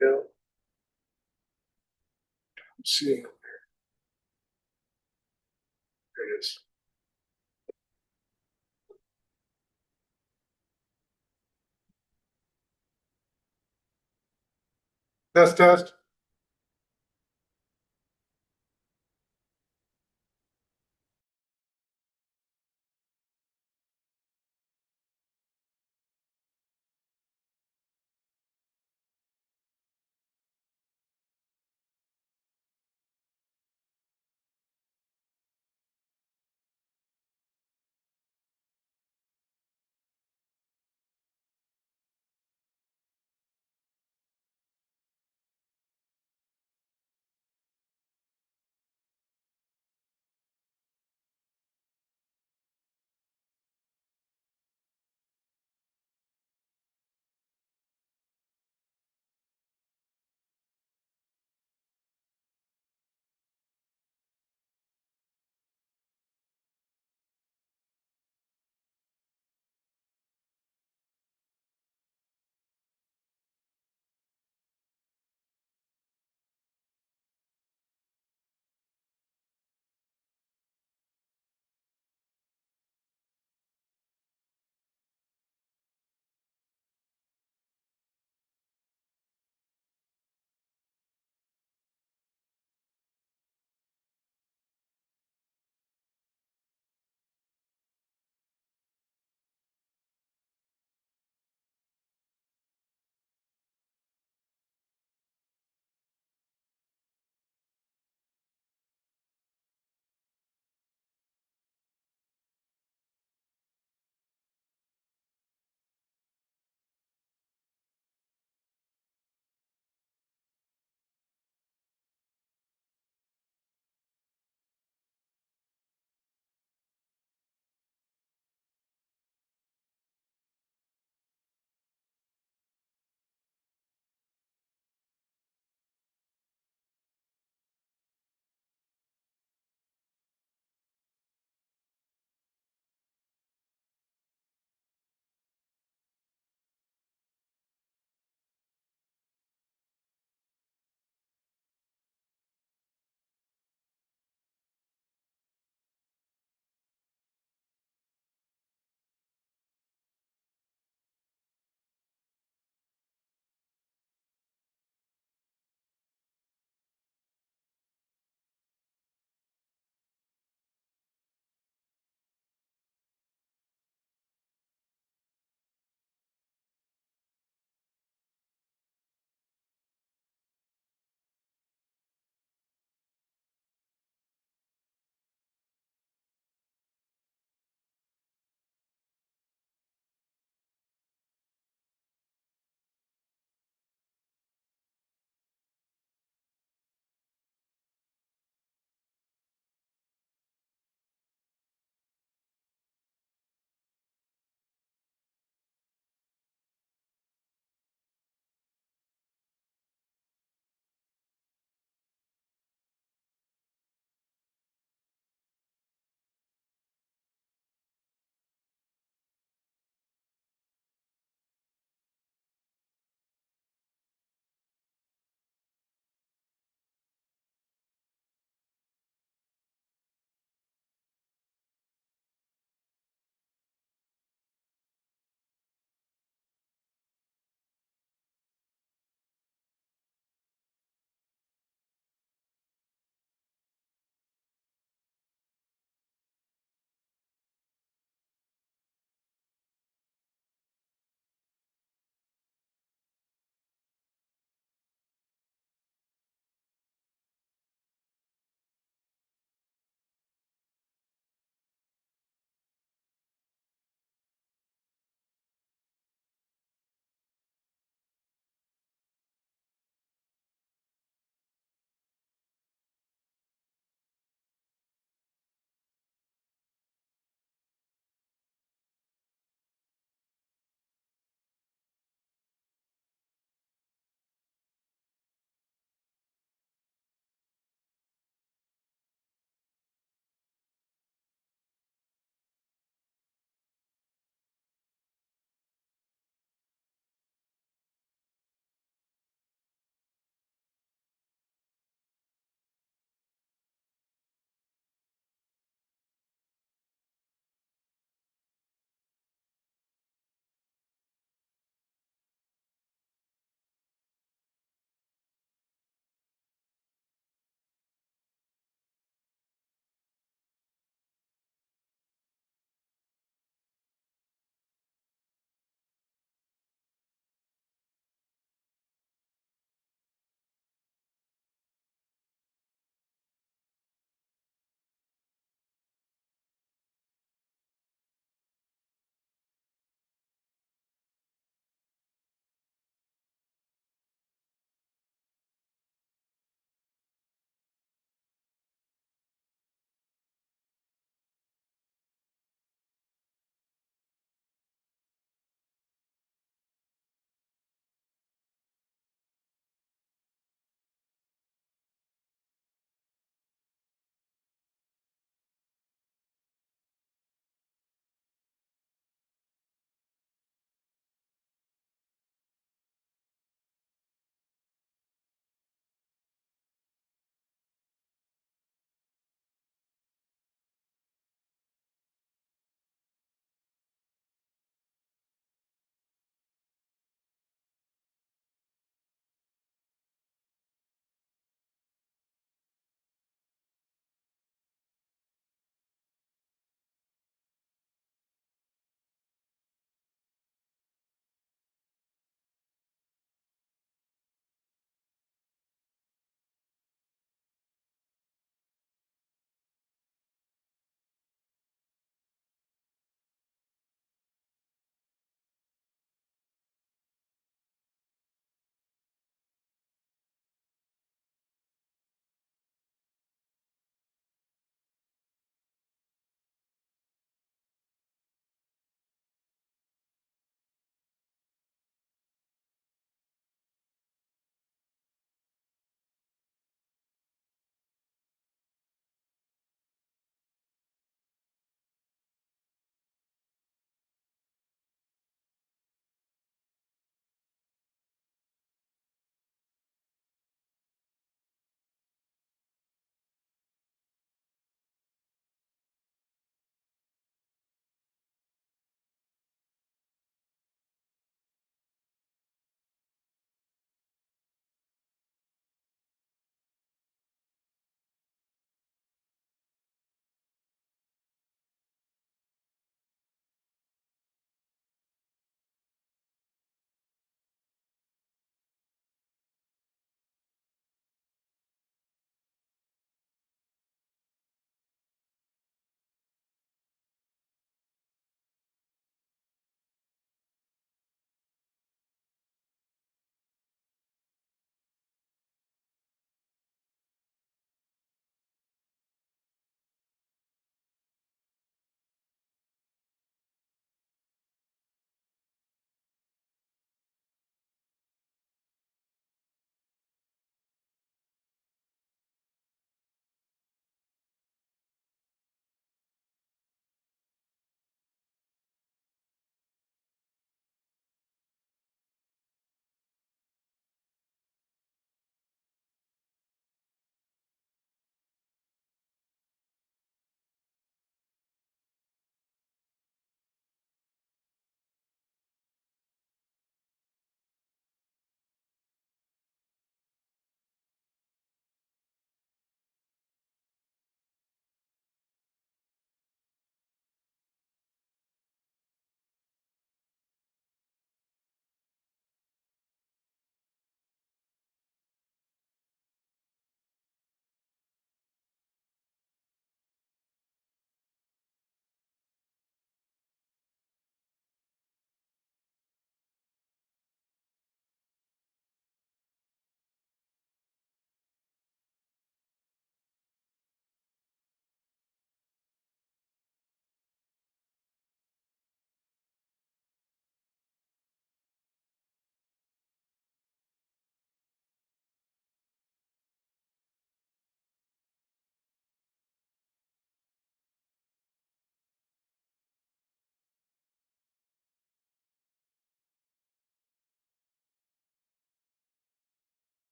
we go. Let's see. There it is. Test, test.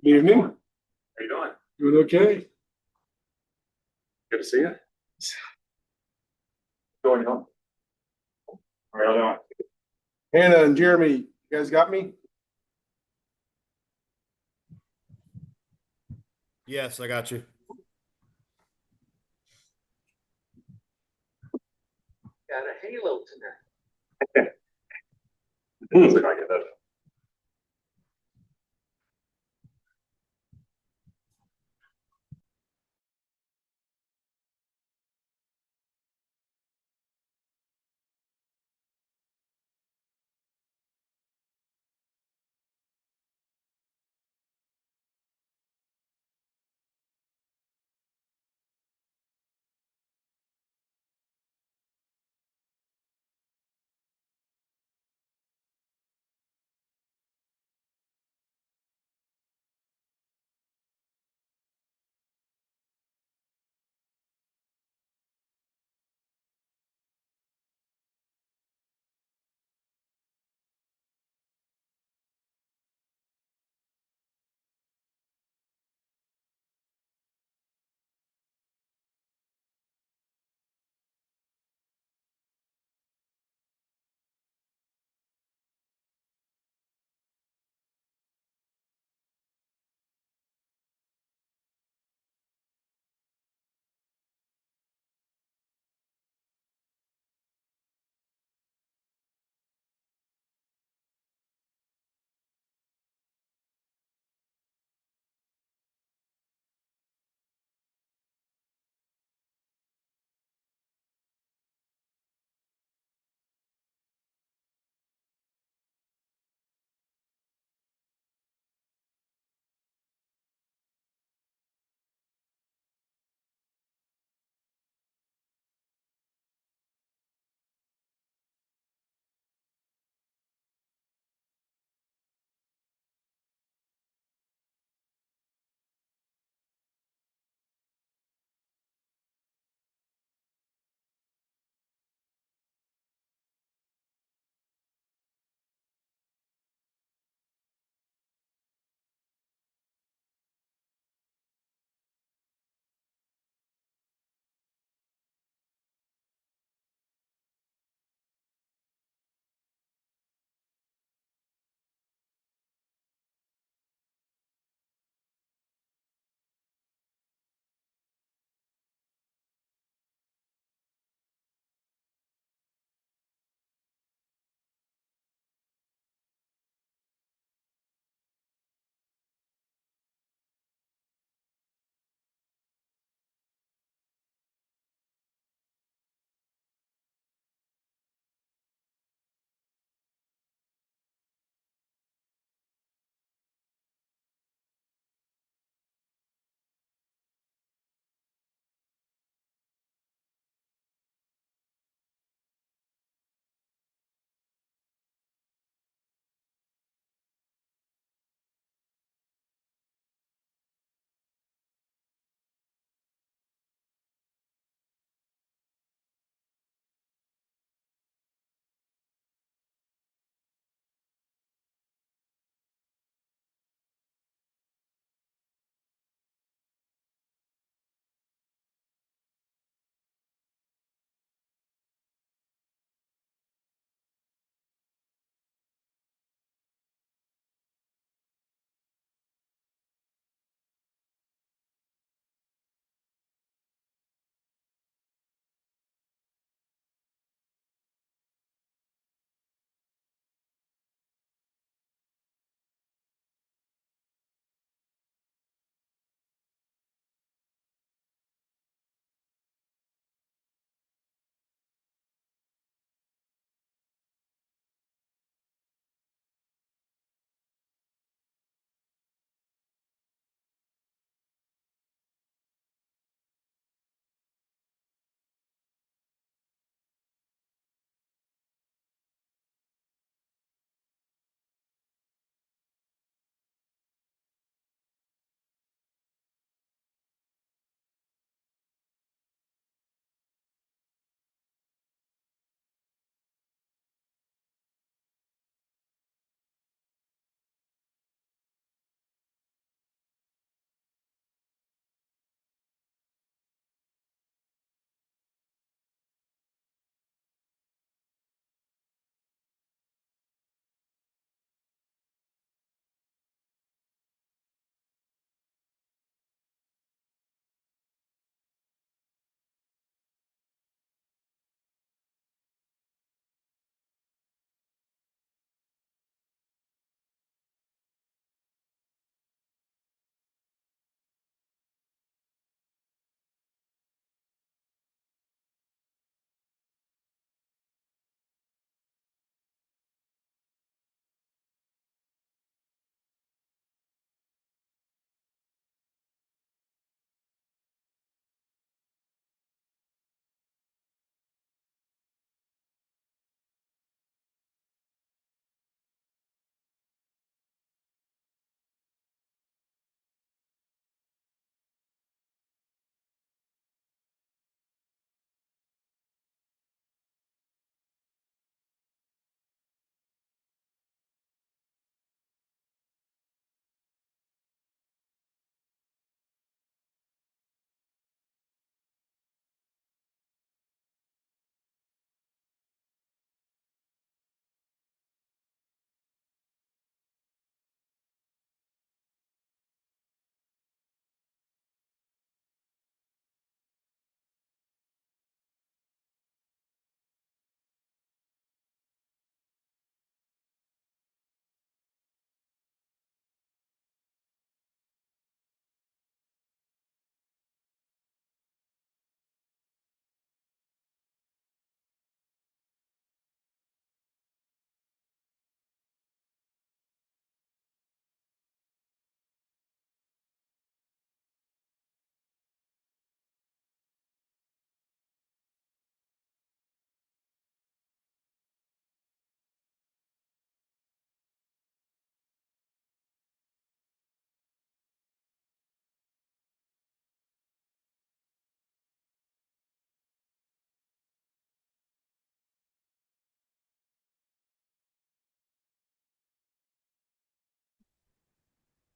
Good evening. How you doing? Doing okay? Good to see you. Going on? How are you doing? Hannah and Jeremy, you guys got me? Yes, I got you. Got a halo tonight. Looks like I get that.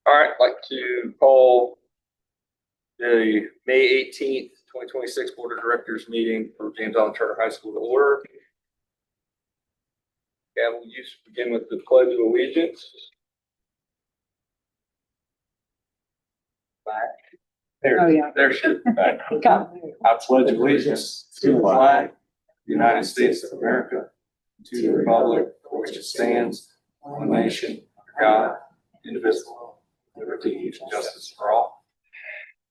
All right, I'd like to call the May 18th, 2026 Board of Directors meeting for James Allen Charter High School to order. Yeah, we'll begin with the Pledge of Allegiance. There she is. I pledge allegiance to the flag of the United States of America, to the republic for which it stands, one nation, under God, indivisible, liberty and justice for all.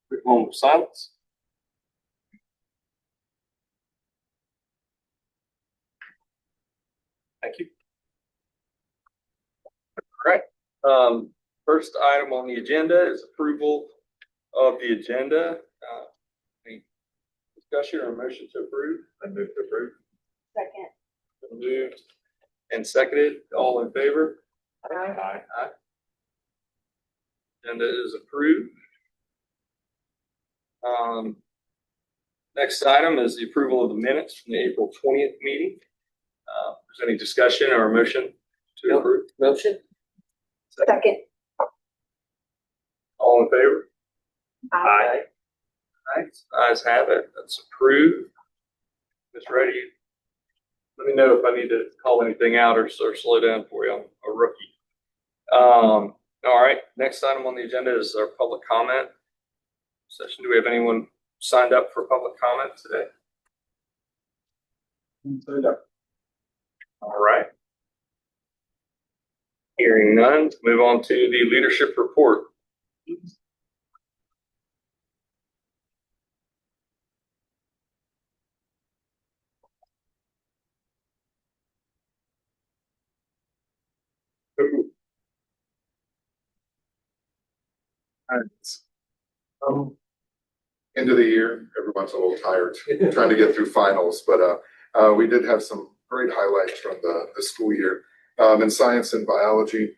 Quick moment of silence. Thank you. All right. First item on the agenda is approval of the agenda. Any discussion or motion to approve? I move to approve. Second. Moved and seconded. All in favor? Aye. Aye. Agenda is approved. Next item is the approval of the minutes from the April 20th meeting. Is there any discussion or motion to No. approve? Motion? Second. All in favor? Aye. Ayes have it. That's approved. Ms. Reddy, let me know if I need to call anything out or slow down for you. I'm a rookie. All right. Next item on the agenda is our public comment session. Do we have anyone signed up for public comment today? Signed up. All right. Hearing none, move on to the leadership report. End of the year, everyone's a little tired trying to get through finals, but we did have some great highlights from the school year. In science and biology,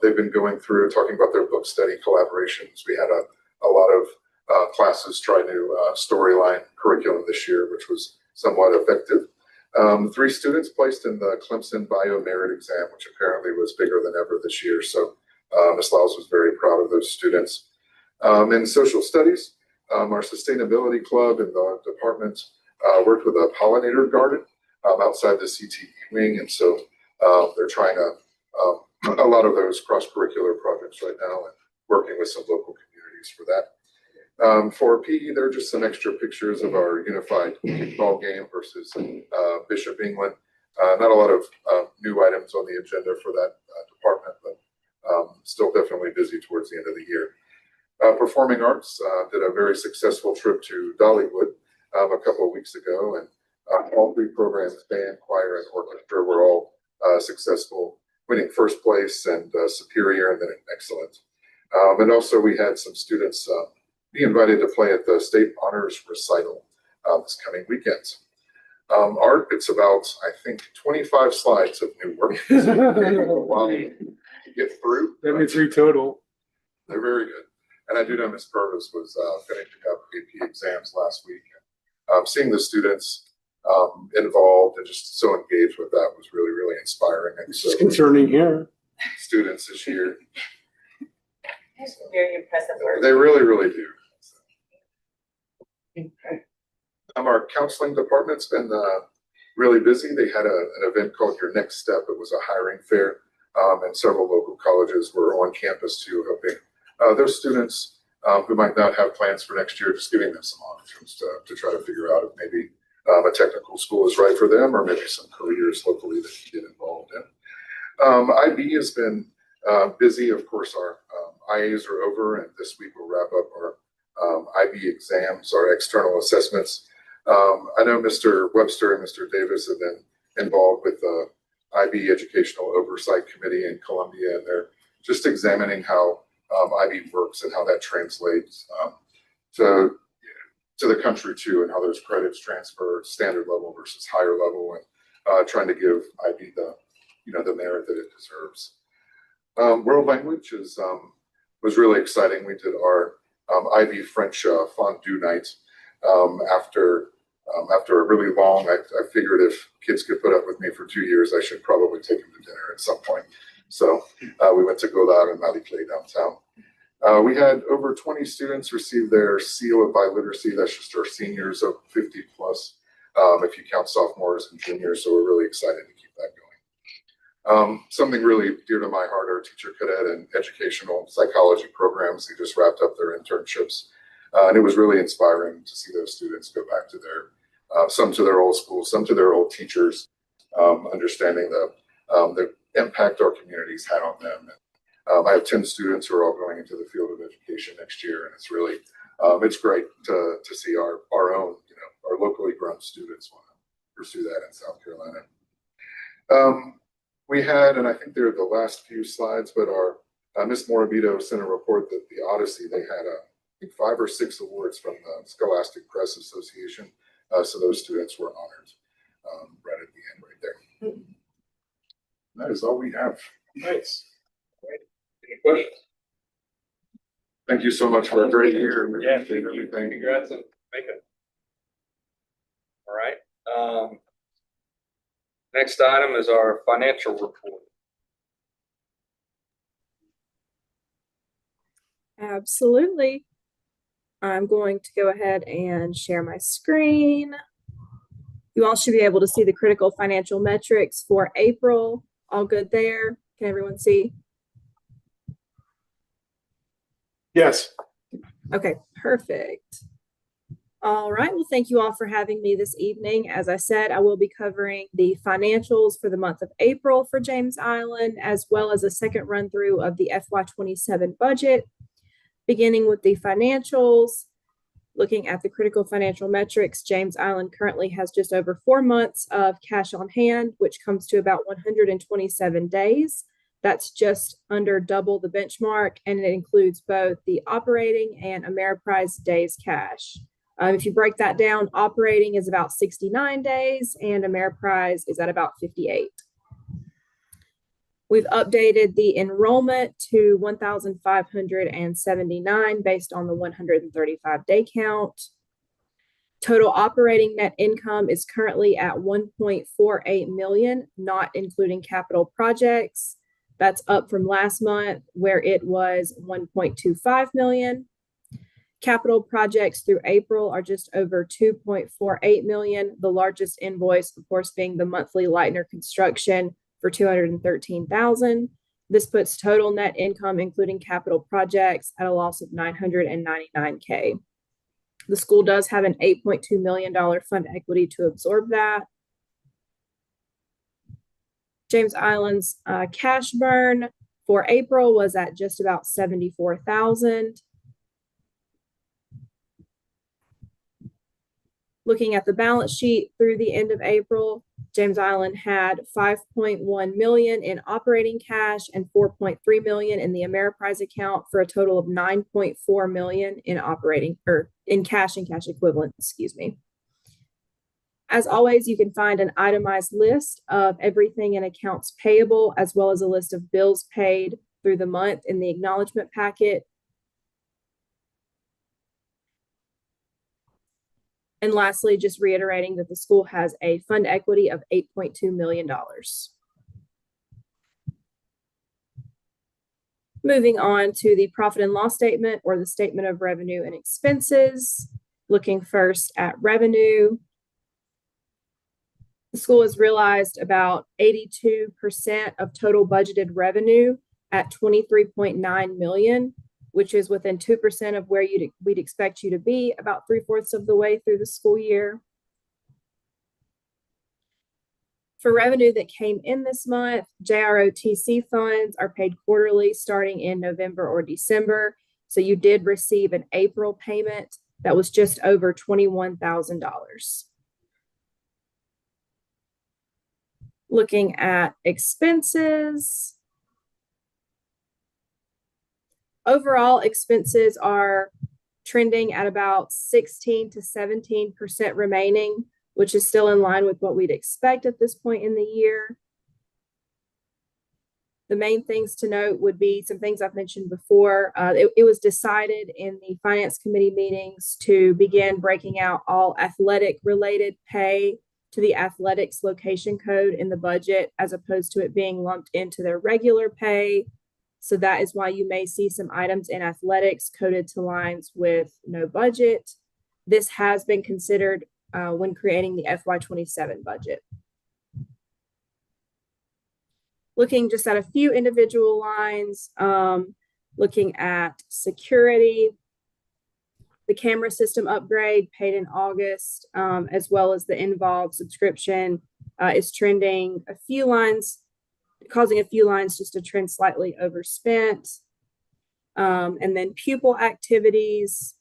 they've been going through talking about their book study collaborations. We had a lot of classes try new storyline curriculum this year, which was somewhat effective. 3 students placed in the Clemson Bio Merit Exam, which apparently was bigger than ever this year. So Ms. Laus was very proud of those students. In social studies, our sustainability club in the department worked with a pollinator garden outside the CTE wing. And so they're trying a lot of those cross-curricular projects right now and working with some local communities for that. For PE, there are just some extra pictures of our unified kickball game versus Bishop England. Not a lot of new items on the agenda for that department, but still definitely busy towards the end of the year. Performing Arts did a very successful trip to Dollywood a couple of weeks ago, and all 3 programs, band, choir, and orchestra, were all successful, winning first place and superior and then excellent. And also we had some students be invited to play at the State Honors Recital this coming weekend. Art, it's about, I think, 25 slides of new work. So while you get through. 73 total. They're very good. And I do know Ms. Purvis was finishing up AP exams last week. Seeing the students involved and just so engaged with that was really, really inspiring. And It's so concerning here. students this year, Very impressive work. they really, really do. Our counseling department's been really busy. They had an event called Your Next Step. It was a hiring fair, and several local colleges were on campus too, helping those students who might not have plans for next year, just giving them some options to try to figure out if maybe a technical school is right for them or maybe some careers locally that you get involved in. IB has been busy. Of course, our IAs are over, and this week we'll wrap up our IB exams, our external assessments. I know Mr. Webster and Mr. Davis have been involved with the IB Educational Oversight Committee in Columbia, and they're just examining how IB works and how that translates to the country too, and how those credits transfer standard level versus higher level, and trying to give IB the merit that it deserves. World language was really exciting. We did our IB French fondue night after a really long. I figured if kids could put up with me for 2 years, I should probably take them to dinner at some point. So we went to Godard and Mali Clay downtown. We had over 20 students receive their seal of biliteracy. That's just our seniors of 50 plus, if you count sophomores and juniors. So we're really excited to keep that going. Something really dear to my heart, our teacher cadet and educational psychology programs. They just wrapped up their internships. And it was really inspiring to see those students go back to some to their old schools, some to their old teachers, understanding the impact our communities had on them. I have 10 students who are all going into the field of education next year, and it's really, it's great to see our own, our locally grown students want to pursue that in South Carolina. We had, and I think they're the last few slides, but our Miss Morabito sent a report that the Odyssey, they had, I think 5 or 6 awards from the Scholastic Press Association. So those students were honored right at the end right there. That is all we have. Nice. Great. Any questions? Thank you so much for a great year. Yeah, Appreciate everything. Congrats on making it. All right. Next item is our financial report. Absolutely. I'm going to go ahead and share my screen. You all should be able to see the critical financial metrics for April. All good there? Can everyone see? Yes. Okay, perfect. All right, well, thank you all for having me this evening. As I said, I will be covering the financials for the month of April for James Island, as well as a second run through of the FY27 budget. Beginning with the financials, looking at the critical financial metrics, James Island currently has just over 4 months of cash on hand, which comes to about 127 days. That's just under double the benchmark, and it includes both the operating and Ameriprise days cash. If you break that down, operating is about 69 days and Ameriprise is at about 58. We've updated the enrollment to 1,579 based on the 135 day count. Total operating net income is currently at 1.48 million, not including capital projects. That's up from last month where it was 1.25 million. Capital projects through April are just over 2.48 million. The largest invoice, of course, being the monthly Lightner construction for 213,000. This puts total net income, including capital projects, at a loss of 999K. The school does have an $8.2 million fund equity to absorb that. James Island's cash burn for April was at just about 74,000. Looking at the balance sheet through the end of April, James Island had 5.1 million in operating cash and 4.3 million in the Ameriprise account for a total of 9.4 million in operating or in cash and cash equivalent, excuse me. As always, you can find an itemized list of everything in accounts payable, as well as a list of bills paid through the month in the acknowledgement packet. And lastly, just reiterating that the school has a fund equity of $8.2 million. Moving on to the profit and loss statement or the statement of revenue and expenses. Looking first at revenue. The school has realized about 82% of total budgeted revenue at 23.9 million, which is within 2% of where we'd expect you to be, about 3/4 of the way through the school year. For revenue that came in this month, JROTC funds are paid quarterly starting in November or December. So you did receive an April payment that was just over $21,000. Looking at expenses. Overall, expenses are trending at about 16 to 17% remaining, which is still in line with what we'd expect at this point in the year. The main things to note would be some things I've mentioned before. It was decided in the finance committee meetings to begin breaking out all athletic related pay to the athletics location code in the budget as opposed to it being lumped into their regular pay. So that is why you may see some items in athletics coded to lines with no budget. This has been considered when creating the FY27 budget. Looking just at a few individual lines, looking at security, the camera system upgrade paid in August, as well as the Involve subscription is trending a few lines, causing a few lines just to trend slightly overspent. And then pupil activities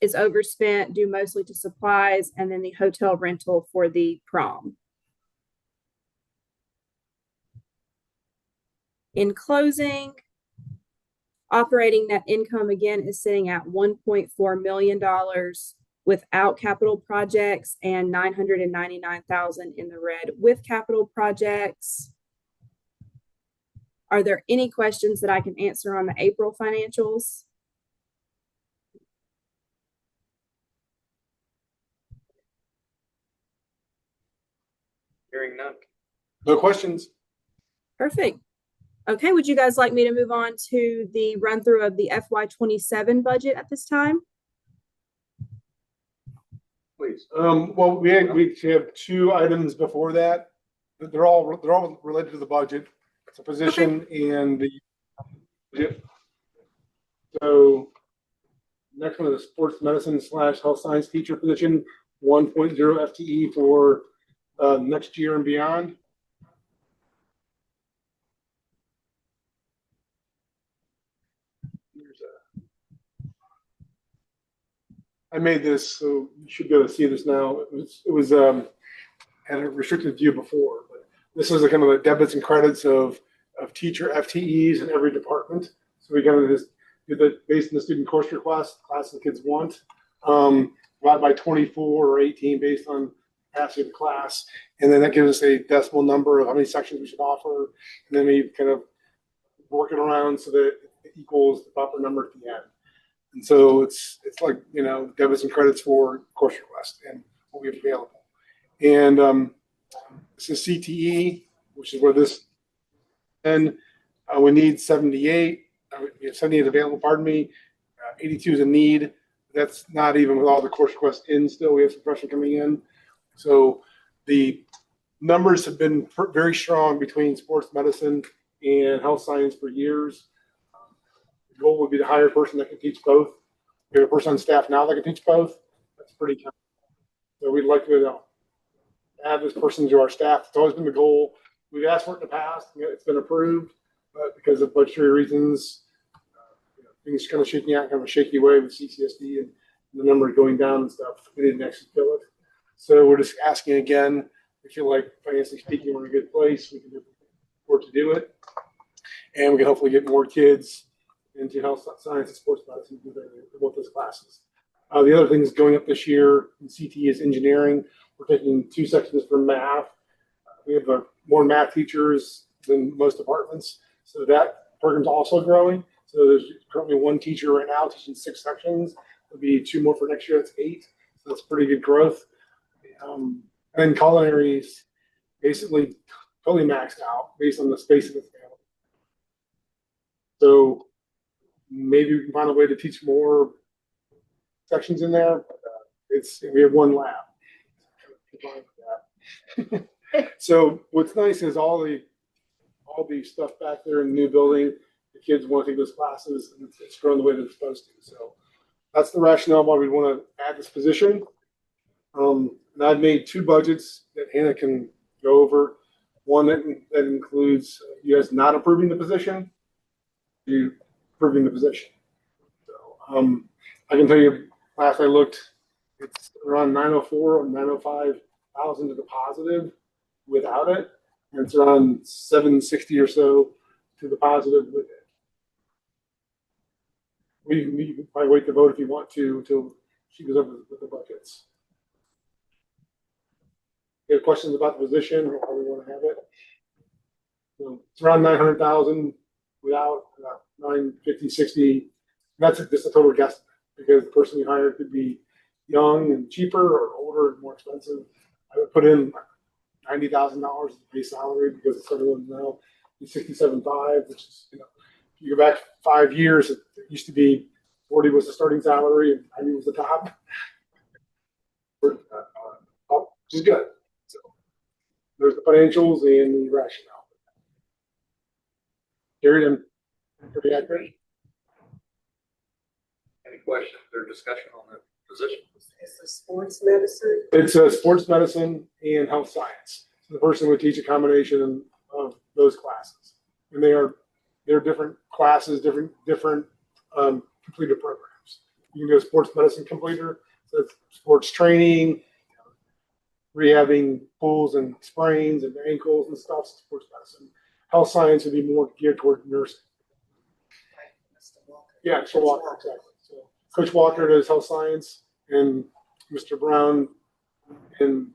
is overspent due mostly to supplies, and then the hotel rental for the prom. In closing, operating net income again is sitting at $1.4 million without capital projects and $999,000 in the red with capital projects. Are there any questions that I can answer on the April financials? Hearing none. No questions? Perfect. Okay, would you guys like me to move on to the run through of the FY27 budget at this time? Please. Well, we have two items before that. They're all related to the budget. It's a position and the budget. So next one is a sports medicine / health science teacher position, 1.0 FTE for next year and beyond. I made this, so you should be able to see this now. It was had a restricted view before, but this is the kind of the debits and credits of teacher FTEs in every department. So we kind of just do that based on the student course request, class the kids want, divided by 24 or 18 based on capacity of the class, and then that gives us a decimal number of how many sections we should offer, and then we kind of work it around so that it equals the proper number at the end. And so it's like, you know, debits and credits for course request and what we have available. And this is CTE, which is where this, and we need 78. We have 78 available, pardon me. 82 is a need. That's not even with all the course requests in still. We have some pressure coming in. So the numbers have been very strong between sports medicine and health science for years. The goal would be to hire a person that can teach both. We have a person on staff now that can teach both. That's pretty common. So we'd like to add this person to our staff. It's always been the goal. We've asked for it in the past. It's been approved, but because of budgetary reasons, things kind of shaking out, kind of a shaky way with CCSD and the number going down and stuff. We didn't actually fill it. So we're just asking again. We feel like financially speaking, we're in a good place. We can afford to do it. And we can hopefully get more kids into health science and sports medicine to both those classes. The other thing is going up this year in CT is engineering. We're taking 2 sections for math. We have more math teachers than most departments. So that program's also growing. So there's currently 1 teacher right now teaching 6 sections. There'll be 2 more for next year. That's 8. So that's pretty good growth. And culinary is basically totally maxed out based on the space that's available. So maybe we can find a way to teach more sections in there. But we have 1 lab. So what's nice is all the stuff back there in the new building. The kids want to take those classes, and it's grown the way they're supposed to. So that's the rationale why we want to add this position. And I've made 2 budgets that Hannah can go over. One that includes you guys not approving the position, you approving the position. So I can tell you, last I looked, it's around 904 or 905,000 to the positive without it, and it's around 760 or so to the positive with it. We can probably wait to vote if you want to until she goes over with the budgets. You have questions about the position or how we want to have it? So it's around 900,000 without 950, 60. That's just a total guess because the person you hire could be young and cheaper or older and more expensive. I put in $90,000 base salary because everyone's now 67.5, which is, if you go back 5 years, it used to be 40 was the starting salary and 90 was the top. Which is good. So there's the financials and the rationale. Gary, I'm pretty accurate. Any questions or discussion on the position? It's a sports medicine. It's sports medicine and health science. So the person would teach a combination of those classes, and they're different classes, different completed programs. You can go sports medicine completer, so that's sports training, rehabbing pulls and sprains and ankles and stuff. Sports medicine. Health science would be more geared toward nursing. Yeah, Mr. Walker, exactly. So Coach Walker does health science, and Mr. Brown in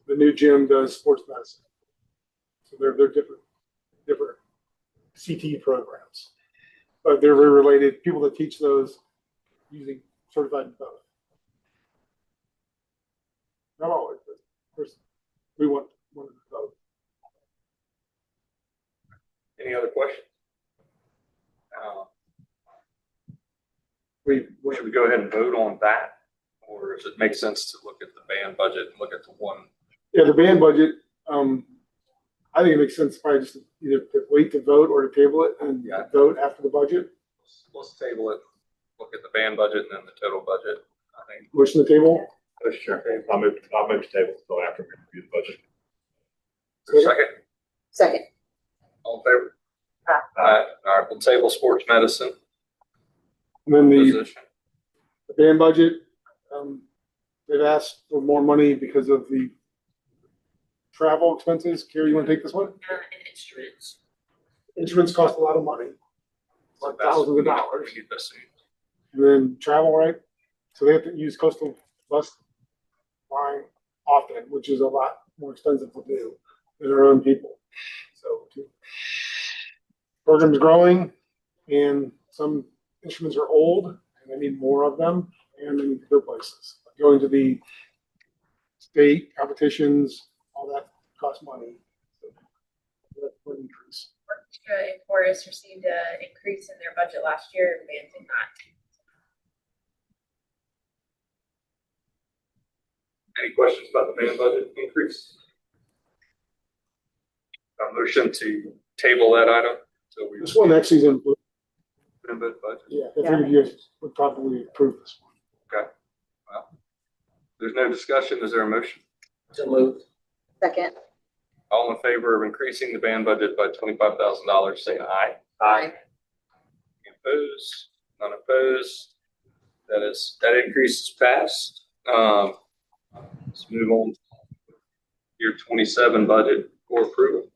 the new gym does sports medicine. So they're different CT programs, but they're very related. People that teach those using certified in both. Not always, but of course we want both. Any other questions? Should we go ahead and vote on that? Or does it make sense to look at the band budget and look at the one? Yeah, the band budget, I think it makes sense probably just either to wait to vote or to table it and vote after the budget. Let's table it, look at the band budget and then the total budget, I think. Motion to table. Sure. I'll move to table until after we review the budget. Second, Second. all in favor? All right, we'll table sports medicine And then the position. band budget, they've asked for more money because of the travel expenses. Carrie, you want to take this one? And instruments. Instruments cost a lot of money, like thousands of dollars. We need this soon. And then travel, right? So they have to use coastal bus line often, which is a lot more expensive to do than their own people. So program's growing, and some instruments are old, and they need more of them, and they need to go places. Going to the state competitions, all that costs money. So that's an increase. Orchestra and chorus received an increase in their budget last year, and band did not. Any questions about the band budget increase? A motion to table that item until we. This one actually is in blue. Band budget. Yeah, I figured you guys would probably approve this one. Okay. Well, there's no discussion. Is there a motion? So moved. Second. All in favor of increasing the band budget by $25,000, say aye. Aye. Any opposed? None opposed. That increase is passed. Let's move on. Year 27 budget for approval.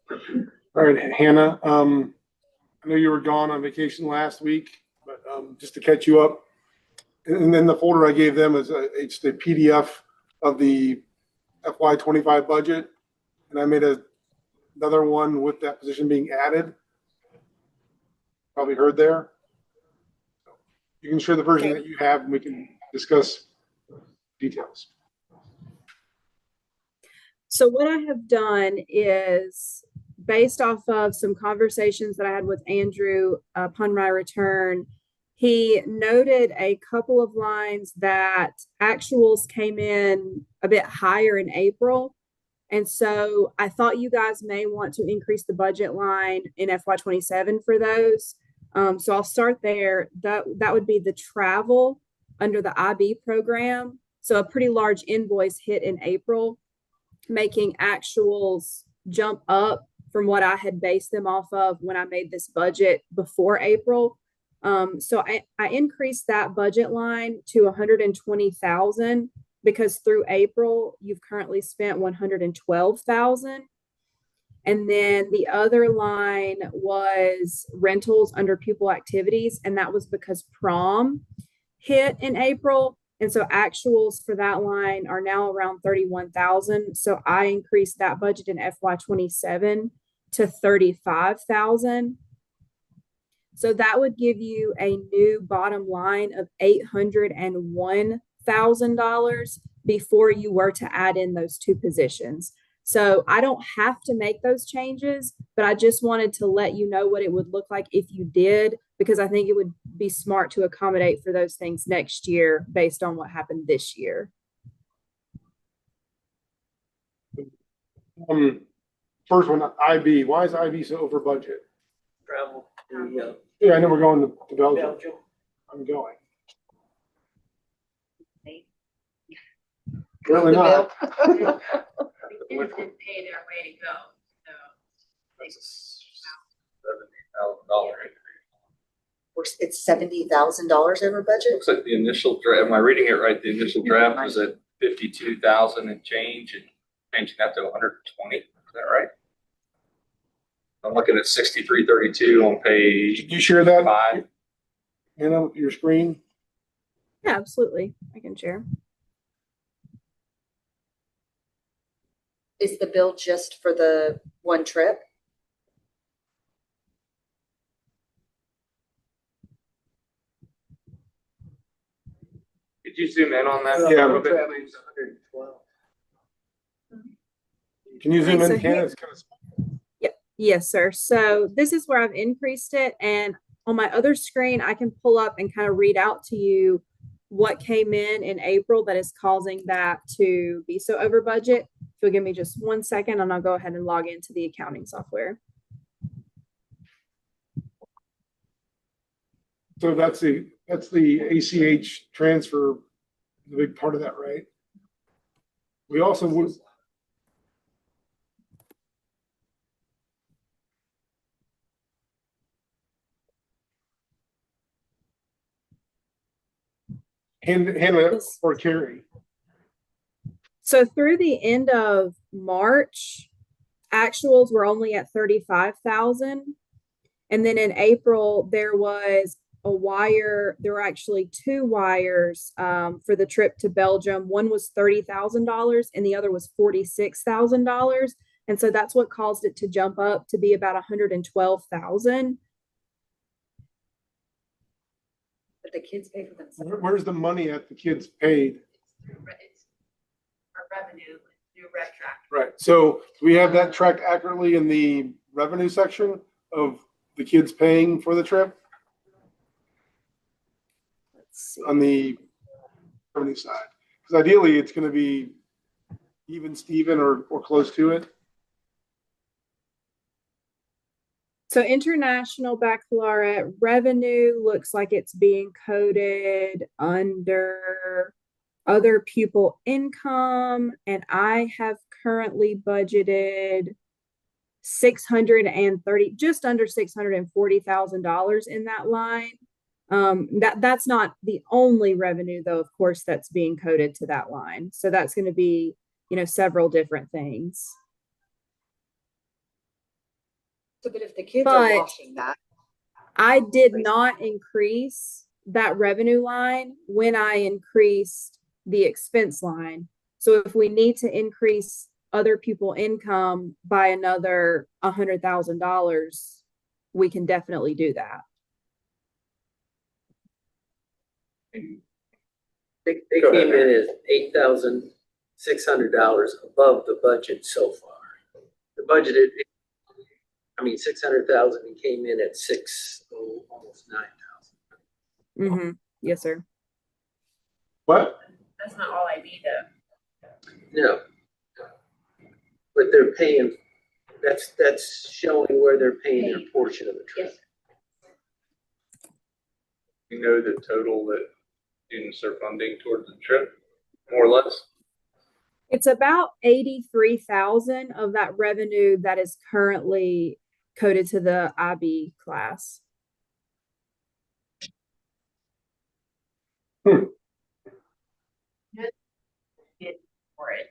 All right, Hannah, I know you were gone on vacation last week, but just to catch you up, and then the folder I gave them is it's the PDF of the FY25 budget, and I made another one with that position being added. Probably heard there. You can share the version that you have, and we can discuss details. So what I have done is based off of some conversations that I had with Andrew upon my return, he noted a couple of lines that actuals came in a bit higher in April. And so I thought you guys may want to increase the budget line in FY27 for those. So I'll start there. That would be the travel under the IB program. So a pretty large invoice hit in April, making actuals jump up from what I had based them off of when I made this budget before April. So I increased that budget line to 120,000 because through April, you've currently spent 112,000. And then the other line was rentals under pupil activities. And that was because prom hit in April. And so actuals for that line are now around 31,000. So I increased that budget in FY27 to 35,000. So that would give you a new bottom line of $801,000 before you were to add in those two positions. So I don't have to make those changes, but I just wanted to let you know what it would look like if you did, because I think it would be smart to accommodate for those things next year based on what happened this year. First one, IB. Why is IB so over budget? Travel to Yeah, I know we're going to Belgium. Belgium. I'm going. Apparently The not. The kids didn't pay their way to go, so. That's $70,000 increase. It's $70,000 over budget? Looks like the initial draft, am I reading it right? The initial draft was at 52,000 and change, and changing that to 120. Is that right? I'm looking at 6332 on page Did you share that? 5. Hannah, your screen? Yeah, absolutely. I can share. Is the bill just for the one trip? Could you zoom in on that? Yeah. a little bit? Traveling is 112. Can you zoom Okay, in, so Hannah? here- It's kind of Yes, sir. So this is where I've increased it. And on my other screen, I can pull up and kind of read out to you what came in April that is causing that to be so over budget. If you'll give me just 1 second, and I'll go ahead and log into the accounting software. so that's the ACH transfer, the big part of that, right? We also would. Hannah or Carrie. So through the end of March, actuals were only at 35,000. And then in April, there was a wire. There were actually two wires for the trip to Belgium. One was $30,000 and the other was $46,000. And so that's what caused it to jump up to be about 112,000. But the kids pay for themselves. Where's the money at the kids paid? It's our revenue, new rev track. Right, so do we have that tracked accurately in the revenue section of the kids paying for the trip Let's see. on the revenue side? Because ideally, it's gonna be even Steven or close to it. So international baccalaureate revenue looks like it's being coded under other pupil income, and I have currently budgeted 630, just under $640,000 in that line. That's not the only revenue though, of course, that's being coded to that line. So that's going to be, several different things. So, but if the kids are But- washing that, I did not increase that revenue line when I increased the expense line. So if we need to increase other pupil income by another $100,000, we can definitely do that. They Go came ahead. in at $8,600 above the budget so far. The budgeted, $600,000 and came in at almost 9,000. Yes, sir. What? That's not all I need though. No. But they're paying, that's showing where they're paying their portion of the trip. Yes. You know the total that students are funding towards the trip, more or less? It's about 83,000 of that revenue that is currently coded to the IB class. For it.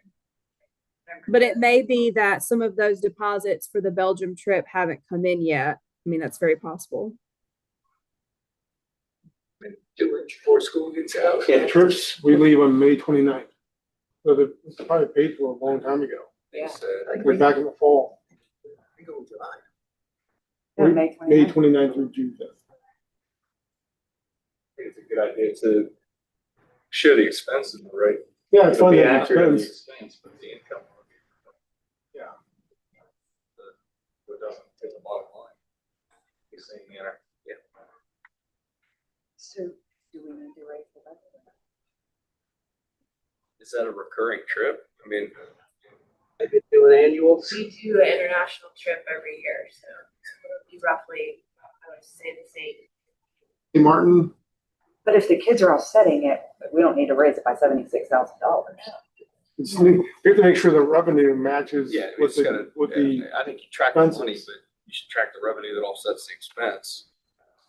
But it may be that some of those deposits for the Belgium trip haven't come in yet. I mean, that's very possible. 2 weeks before school gets out. The trips, we leave on May 29th. So it's probably paid for a long time ago. Yeah. We're back in the fall, We go in July. May 29th through June 5th. It's a good idea to show the expenses, right? Yeah, it's It'll fine. be That accurate on the expense. expense, but the income. Yeah. It doesn't hit the bottom line. The same manner, yeah. So do we need to raise the budget? Is that a recurring trip? I mean, I've been doing annuals. We do an international trip every year, so it'll be roughly, I would say the same. Hey, Martin, But if the kids are offsetting it, we don't need to raise it by $76,000. we have to make sure the revenue matches yeah, we with just gotta, the, I think you track the money, expenses. but you should track the revenue that offsets the expense.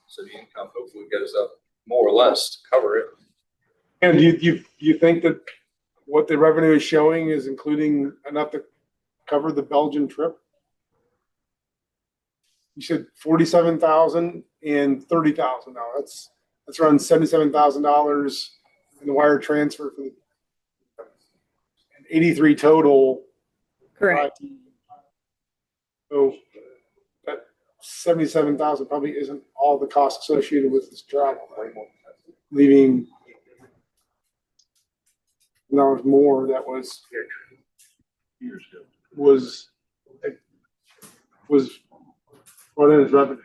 So the income hopefully goes up more or less to cover it. and you think that what the revenue is showing is including enough to cover the Belgian trip? You said 47,000 and 30,000 now. That's around $77,000 in the wire transfer for and 83 total. Correct. So that 77,000 probably isn't all the costs associated with this travel. Leaving dollars more that was brought in as revenue.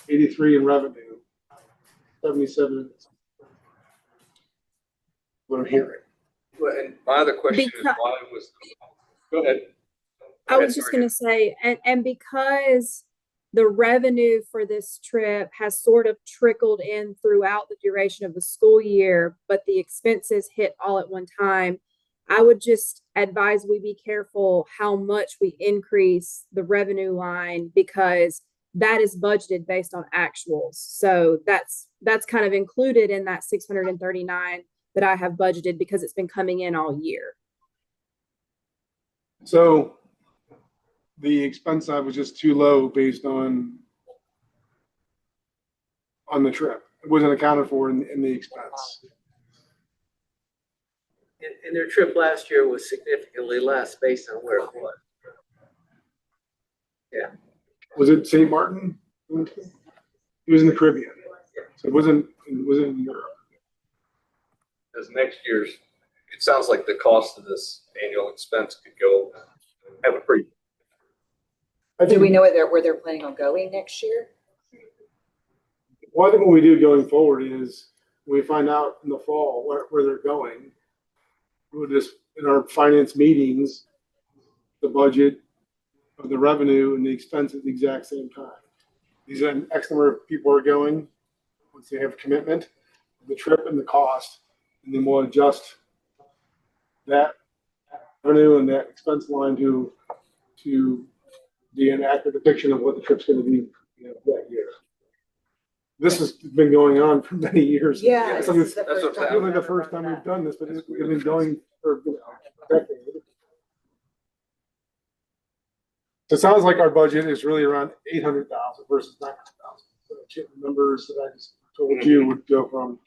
83 in revenue, 77 is what I'm hearing. Well, and my other question is Because- why was, go ahead. I was just going to say, and because the revenue for this trip has sort of trickled in throughout the duration of the school year, but the expenses hit all at one time, I would just advise we be careful how much we increase the revenue line because that is budgeted based on actuals. So that's kind of included in that 639 that I have budgeted because it's been coming in all year. So the expense side was just too low based on the trip. It wasn't accounted for in the expense. And their trip last year was significantly less based on where it was. Was it St. Martin? It was in the Caribbean. So it wasn't in Europe. Because next year's, it sounds like the cost of this annual expense could go, have a pretty, I Do think, we know where they're planning on going next year? well, I think what we do going forward is we find out in the fall where they're going. We'll just, in our finance meetings, the budget of the revenue and the expense at the exact same time. These are X number of people are going, once they have commitment, the trip and the cost, and then we'll adjust that revenue and that expense line to be an accurate depiction of what the trip's gonna be, that year. This has been going on for many years. Yeah. It's This like is the that's first what- time really we've the ever first done time we've that. done this, but we've been going for a decade. So it sounds like our budget is really around 800,000 versus 900,000. So the numbers that I just told you would go from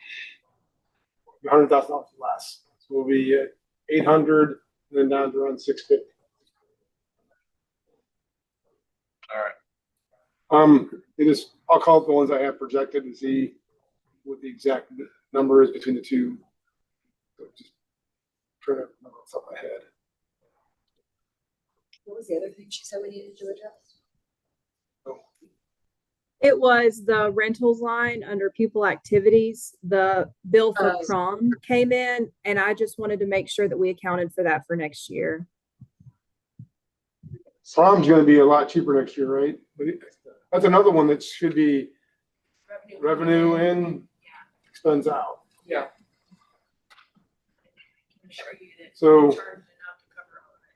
$100,000 less. So we'll be at 800 and then down to around 650. all right. I'll call up the ones I have projected and see what the exact number is between the two. So just trying to remember off the top of my head. What was the other thing she said we needed to adjust? It was the rentals line under pupil activities. The bill for Oh. prom came in, and I just wanted to make sure that we accounted for that for next year. Prom's gonna be a lot cheaper next year, right? But that's another one that should be revenue in, expense out. Yeah. I'm sure you didn't So, charge enough to cover all of it.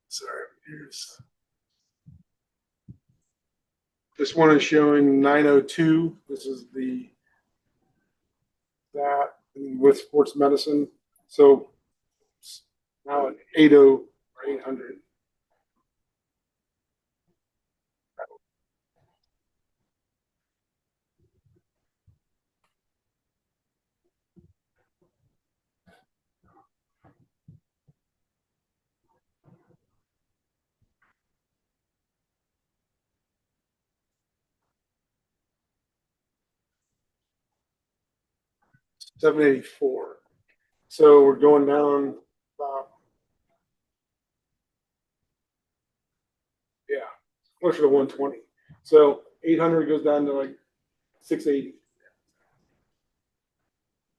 sorry, here's. This one is showing 902. This is that with sports medicine. So now at 80 or 800. $784. So we're going down about, yeah, closer to 120. So 800 goes down to like 680.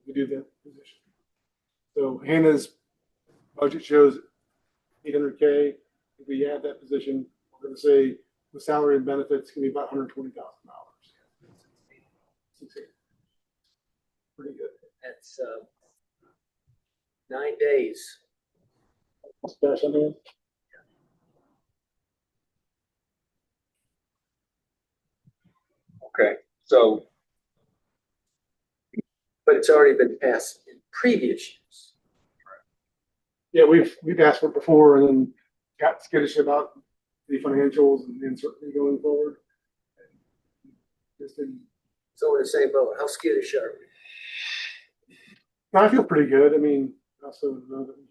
We do the position. So Hannah's budget shows 800K. If we add that position, we're going to say the salary and benefits can be about $120,000. 680. Pretty good. That's, 9 days. Splash on there. Okay, so But it's already been passed in previous years. Yeah, we've asked for it before and then got skittish about the financials and the uncertainty going forward. Just didn't. So we're in the same boat. How skittish are we? No, I feel pretty good. I mean, I also know that we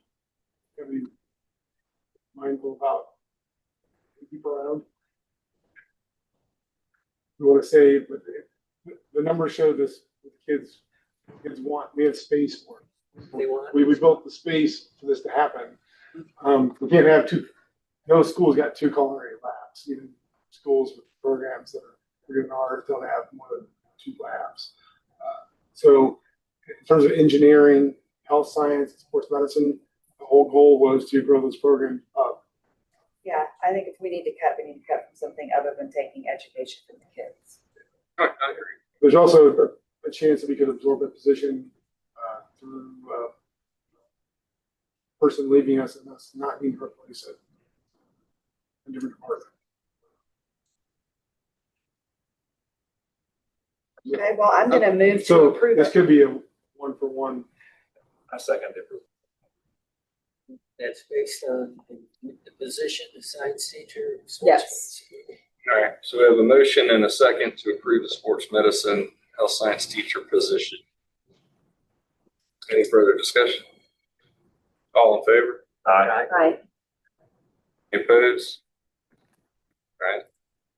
gotta be mindful about the people around. We want to save, but the numbers show this. What the kids want. We have space for it. They want. We built the space for this to happen. We can't have two. No school's got two culinary labs. Even schools with programs that are bigger than ours don't have more than two labs. So, in terms of engineering, health science, sports medicine, the whole goal was to grow those programs up. Yeah, I think if we need to cut, we need to cut from something other than taking education from the kids. I agree. There's also a chance that we could absorb a position through person leaving us and us not being replaced it in a different department. Okay, well, I'm gonna move to So approve this it. could be a 1-for-1. I second it. That's based on the position, the science teacher. sports Yes. medicine. All right, so we have a motion and a second to approve the sports medicine health science teacher position. Any further discussion? All in favor? Aye. Right, Any opposed? All right,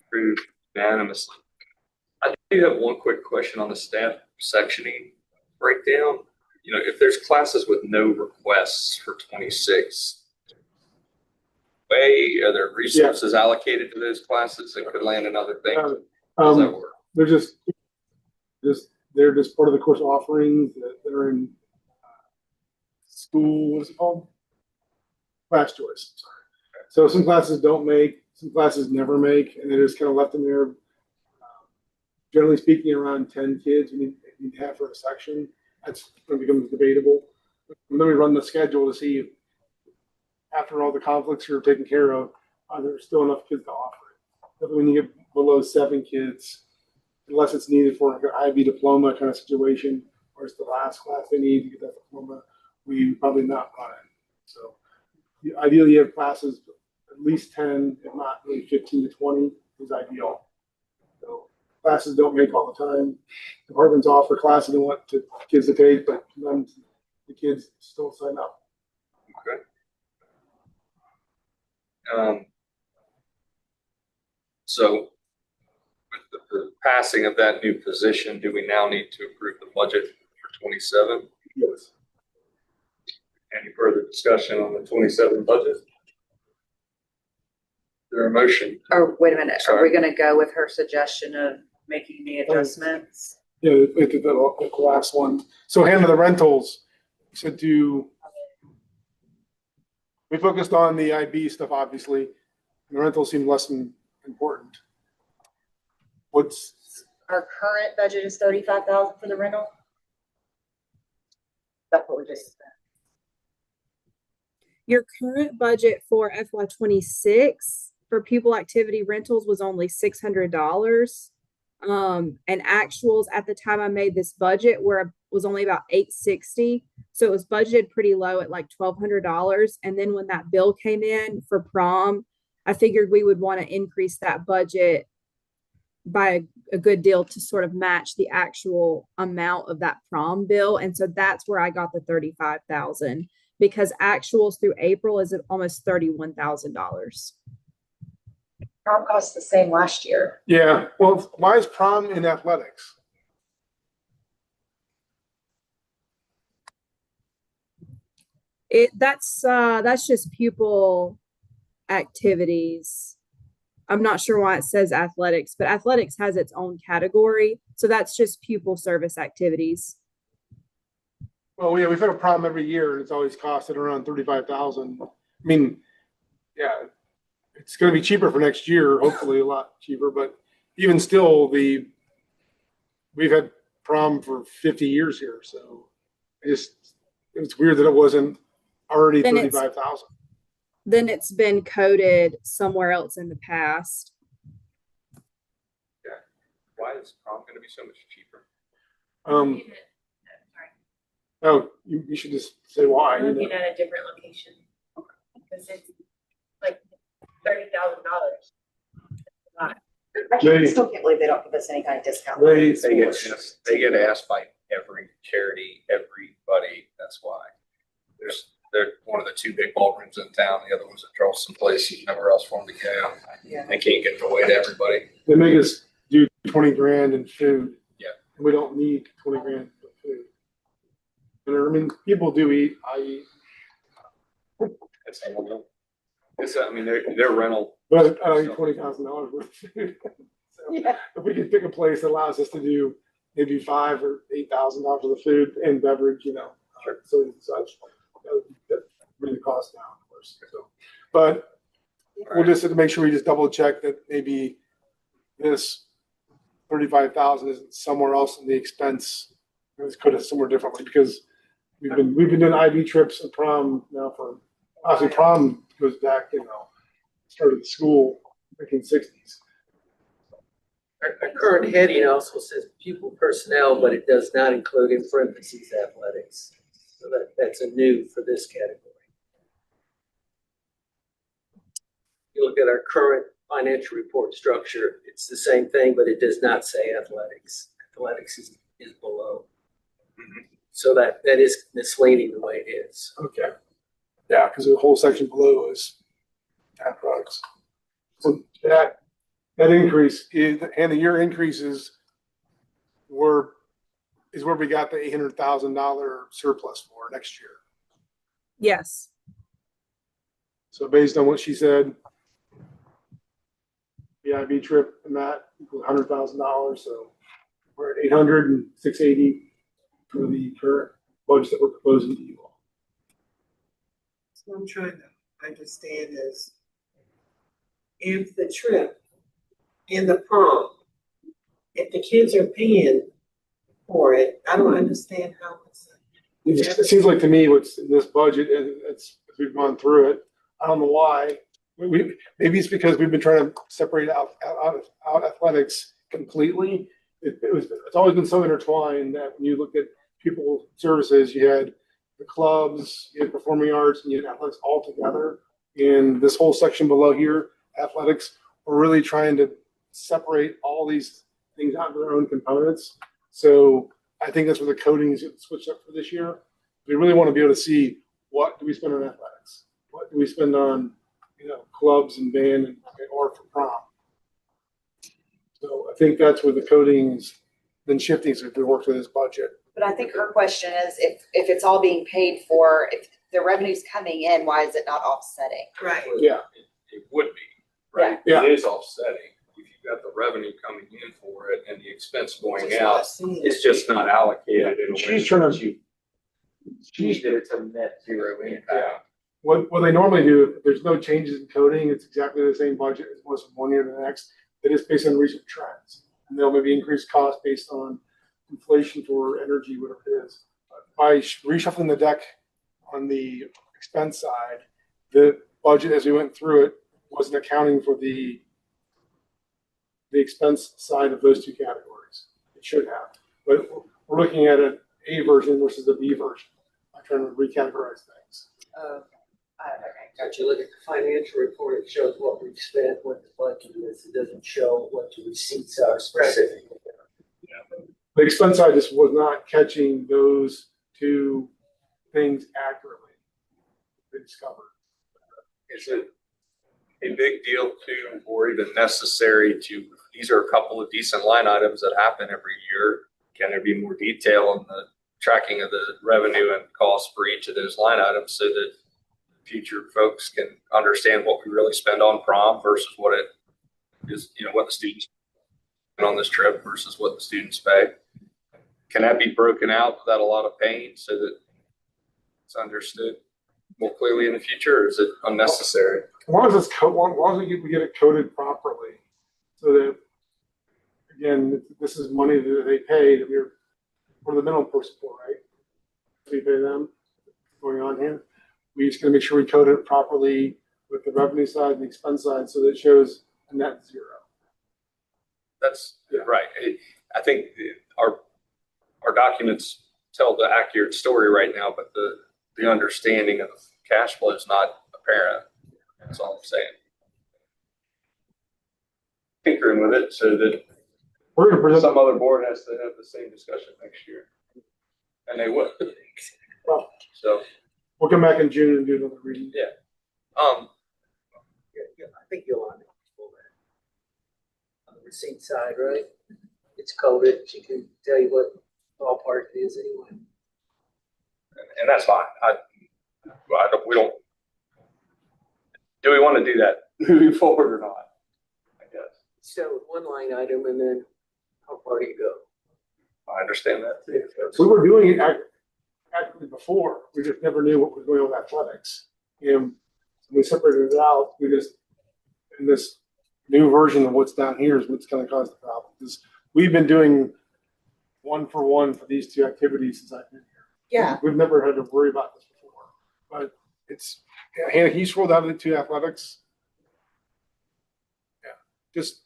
approved unanimously. I do have one quick question on the staff sectioning breakdown. You know, if there's classes with no requests for 26, are there resources allocated to those classes that could land in other things? How does that work? They're just part of the course offerings that are in school. What is it called? Class choice. Sorry. So some classes don't make, some classes never make, and they're just kind of left in there. Generally speaking, around 10 kids we need to have for a section. That's going to become debatable. And then we run the schedule to see if, after all the conflicts are taken care of, there's still enough kids to offer it. But when you get below 7 kids, unless it's needed for like an IB diploma kind of situation, or it's the last class they need to get that diploma, we probably not run it. So ideally, you have classes at least 10, if not maybe 15 to 20 is ideal. So classes don't make all the time. Departments offer classes they want kids to take, but then the kids still sign up. Okay. So with the passing of that new position, do we now need to approve the budget for 27? Yes. Any further discussion on the 27 budget? Is there a motion? or wait a minute, are Sorry. we gonna go with her suggestion of making the adjustments? Yeah, we did the last one. So Hannah, the rentals, said we focused on the IB stuff, obviously. The rentals seem less than important. Our current budget is 35,000 for the rental. That's what we just spent. Your current budget for FY26 for pupil activity rentals was only $600. And actuals at the time I made this budget was only about $860. So it was budgeted pretty low at like $1,200. And then when that bill came in for prom, I figured we would want to increase that budget by a good deal to sort of match the actual amount of that prom bill. And so that's where I got the 35,000, because actuals through April is almost $31,000. Prom cost the same last year. Yeah, well, why is prom in athletics? That's just pupil activities. I'm not sure why it says athletics, but athletics has its own category. So that's just pupil service activities. Well, yeah, we've had a problem every year and it's always costed around 35,000. I mean, yeah, it's gonna be cheaper for next year, hopefully a lot cheaper, but even still, we've had prom for 50 years here, so it's weird that it wasn't already Then it's- 35,000. Then it's been coded somewhere else in the past. Why is prom gonna be so much cheaper? Um, Sorry, oh, you should just say why. I'm looking at a different location. Because it's like $30,000. They- still can't believe they don't give us any kind of discount. They get asked by every charity, everybody. That's why. They're one of the two big ballrooms in town. The other one's at Charleston Place. There's nowhere else for them to go. Yeah. They can't get their way to everybody. They make us do 20 grand in food. Yeah. And we don't need 20 grand for food. And I mean, people do eat, I eat, I mean, their rental. but I don't eat $20,000 worth of food. So Yeah. if we can pick a place that allows us to do maybe $5,000 or $8,000 of the food and beverage, so and such, that bring the cost down, of course. So, but we'll just have to make sure we just double check that maybe this 35,000 isn't somewhere else in the expense. It's could have somewhere differently because we've been doing IB trips and prom now for, obviously prom goes back, started the school back in the 60s. Our current heading also says pupil personnel, but it does not include in parentheses athletics. So that's a new for this category. You look at our current financial report structure, it's the same thing, but it does not say athletics. Athletics is below. So that is misleading the way it is. Okay. Yeah, because the whole section below is athletics. So that increase is, and the year increases is where we got the $800,000 surplus for next year. Yes. So based on what she said, the IB trip and that equals $100,000. So we're at 800 and 680 for the current budget that we're proposing to you all. So I'm trying to understand is if the trip and the prom, if the kids are paying for it, I don't understand how it's. It seems like to me what's in this budget, and it's we've gone through it. I don't know why. Maybe it's because we've been trying to separate out athletics completely. It's always been so intertwined that when you look at pupil services, you had the clubs, you had performing arts, and you had athletics all together. And this whole section below here, athletics, we're really trying to separate all these things out into their own components. So I think that's where the coding is switched up for this year. We really want to be able to see what do we spend on athletics, what do we spend on, clubs and band or for prom. So I think that's where the coding's been shifting as we work through this budget. But I think her question is if it's all being paid for, if the revenue's coming in, why is it not offsetting? Right. Yeah. It would be, right? Yeah. It is offsetting. If you've got the revenue coming in for it and the expense going Just out, not seeing it's it. just not allocated. in a way She's trying to- that it's a net zero impact. What they normally do, if there's no changes in coding, it's exactly the same budget as it was from one year to the next. It is based on recent trends. And they'll maybe increase costs based on inflation for energy, whatever it is. By reshuffling the deck on the expense side, the budget as we went through it wasn't accounting for the expense side of those two categories. It should have. But we're looking at an A version versus a B version. I'm trying to recategorize things. Okay. But you look at the financial report, it shows what we've spent, what the budget is. It doesn't show what the receipts are specifically. The expense side just was not catching those two things accurately. They discovered. Is it a big deal to, or even necessary to, these are a couple of decent line items that happen every year. Can there be more detail on tracking of the revenue and cost for each of those line items so that future folks can understand what we really spend on prom versus what it is, what the students spend on this trip versus what the students pay. Can that be broken out without a lot of pain so that it's understood more clearly in the future, or is it unnecessary? As long as as long as we get it coded properly, so that, again, this is money that they pay that we're the minimum person for, right? We pay them going on here. We just gotta make sure we code it properly with the revenue side and the expense side so that it shows a net zero. That's right. I think our documents tell the accurate story right now, but the understanding of cash flow is not apparent. That's all I'm saying. Tinkering with it so that We're gonna present some other board has to have the same discussion next year, and they would. Well, So, we'll come back in June and do another reading. yeah. Yeah, I think you'll on the receipt side, right? It's coded. She can tell you what ballpark it is anyway. And that's fine. We don't. Do we want to do that moving forward or not? I guess. Start with one line item and then how far do you go? I understand that. We were doing it actively before. We just never knew what was going on with athletics. And we separated it out. We just, in this new version of what's down here is what's going to cause the problem. Because we've been doing 1-for-1 for these two activities since I've been here. Yeah. We've never had to worry about this before. But it's, Hannah, can you scroll down to athletics? Yeah. Just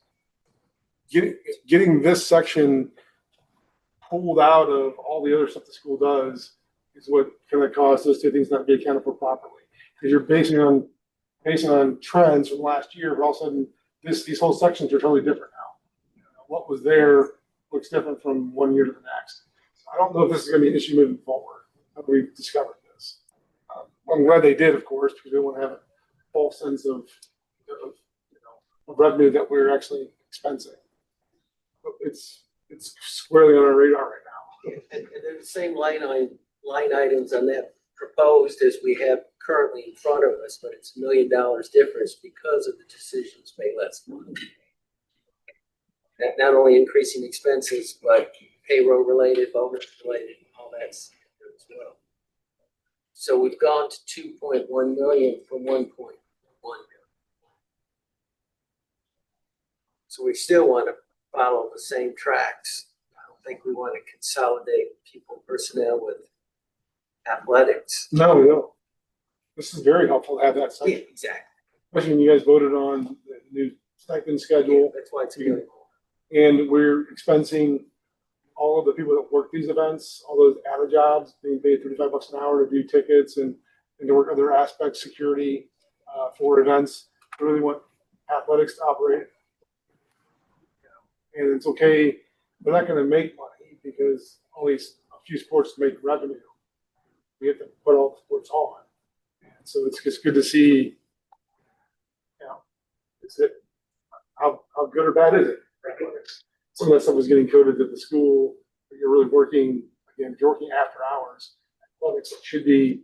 getting this section pulled out of all the other stuff the school does is what kind of caused those two things not to be accounted for properly. Because you're basing on trends from last year, but all of a sudden these whole sections are totally different now. What was there looks different from one year to the next. So I don't know if this is going to be an issue moving forward. We've discovered this. I'm glad they did, of course, because we don't want to have a false sense of revenue that we're actually expensing. But it's squarely on our radar right now. And they're the same line items on that proposed as we have currently in front of us, but it's $1 million difference because of the decisions made last month. That not only increasing expenses, but payroll related, bonus related, all that's good as well. So we've gone to 2.1 million from 1.1 million. So we still want to follow the same tracks. I don't think we want to consolidate people, personnel with athletics. No, we don't. This is very helpful to have that Yeah, section, exactly. especially when you guys voted on the new stipend schedule. That's why it's really And we're expensing all of the people that work these events, all those added jobs, being paid $35 an hour to do tickets and to work other aspects, security for events. We really want athletics to operate. And it's okay, they're not going to make money because only a few sports make revenue. We have to put all the sports on. And so it's just good to see, is it, how good or bad is it? Some of that stuff is getting coded at the school. But you're really working, again, if you're working after hours, athletics should be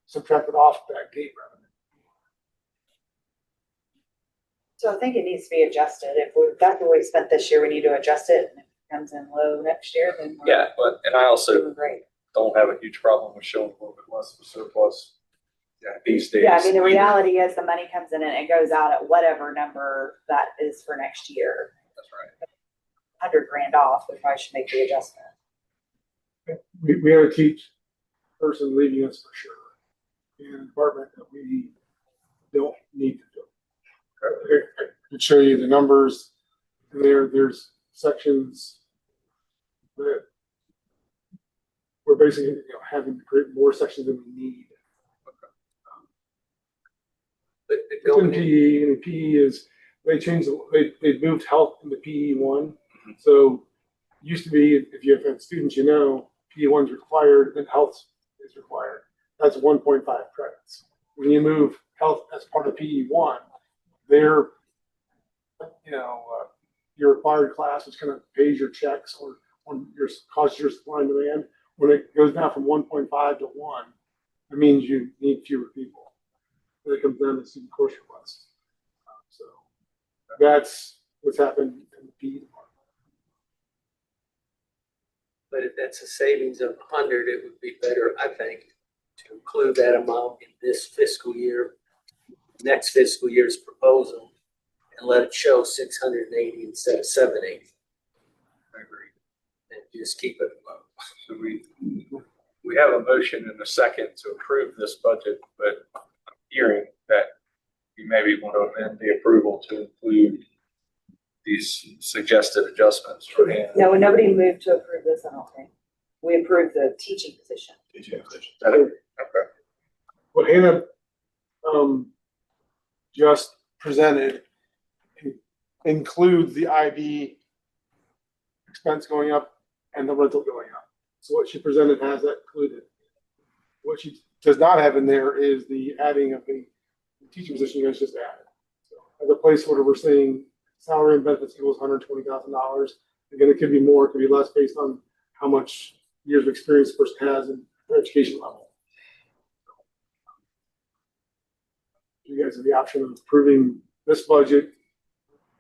subtracted off that gate revenue. So I think it needs to be adjusted. If that's what we spent this year, we need to adjust it. And if it comes in low next year, then we're Yeah, and I also doing great. don't have a huge problem with showing a little bit less of a surplus. Yeah, these days. Yeah, I mean, the reality is the money comes in and it goes out at whatever number that is for next year. That's right. 100 grand off, we probably should make the adjustment. We had a teach person leaving us for sure in a department that we don't need to do. I could show you the numbers. There's sections that we're basically having to create more sections than we need. but It's going in PE, and PE is they moved health into PE1. So used to be if you have students, PE1 is required, then health is required. That's 1.5 credits. When you move health as part of PE1, they're your required class, which kind of pays your checks or your causes your supply and demand, when it goes down from 1.5 to 1, it means you need fewer people. When it comes down to student course requests. So that's what's happened in the PE department. But if that's a savings of 100, it would be better, I think, to include that amount in this fiscal year, next fiscal year's proposal, and let it show 680 instead of 780. I agree. And just keep it low. So we have a motion and a second to approve this budget, but I'm hearing that you maybe want to amend the approval to include these suggested adjustments for Hannah. No, nobody moved to approve this, I don't think. We approved the teaching position. Okay. What Hannah just presented includes the IB expense going up and the rental going up. So what she presented has that included. What she does not have in there is the adding of the teaching position you guys just added. So as a placeholder, we're saying salary and benefits equals $120,000. Again, it could be more, it could be less based on how much years of experience the person has in their education level. You guys have the option of approving this budget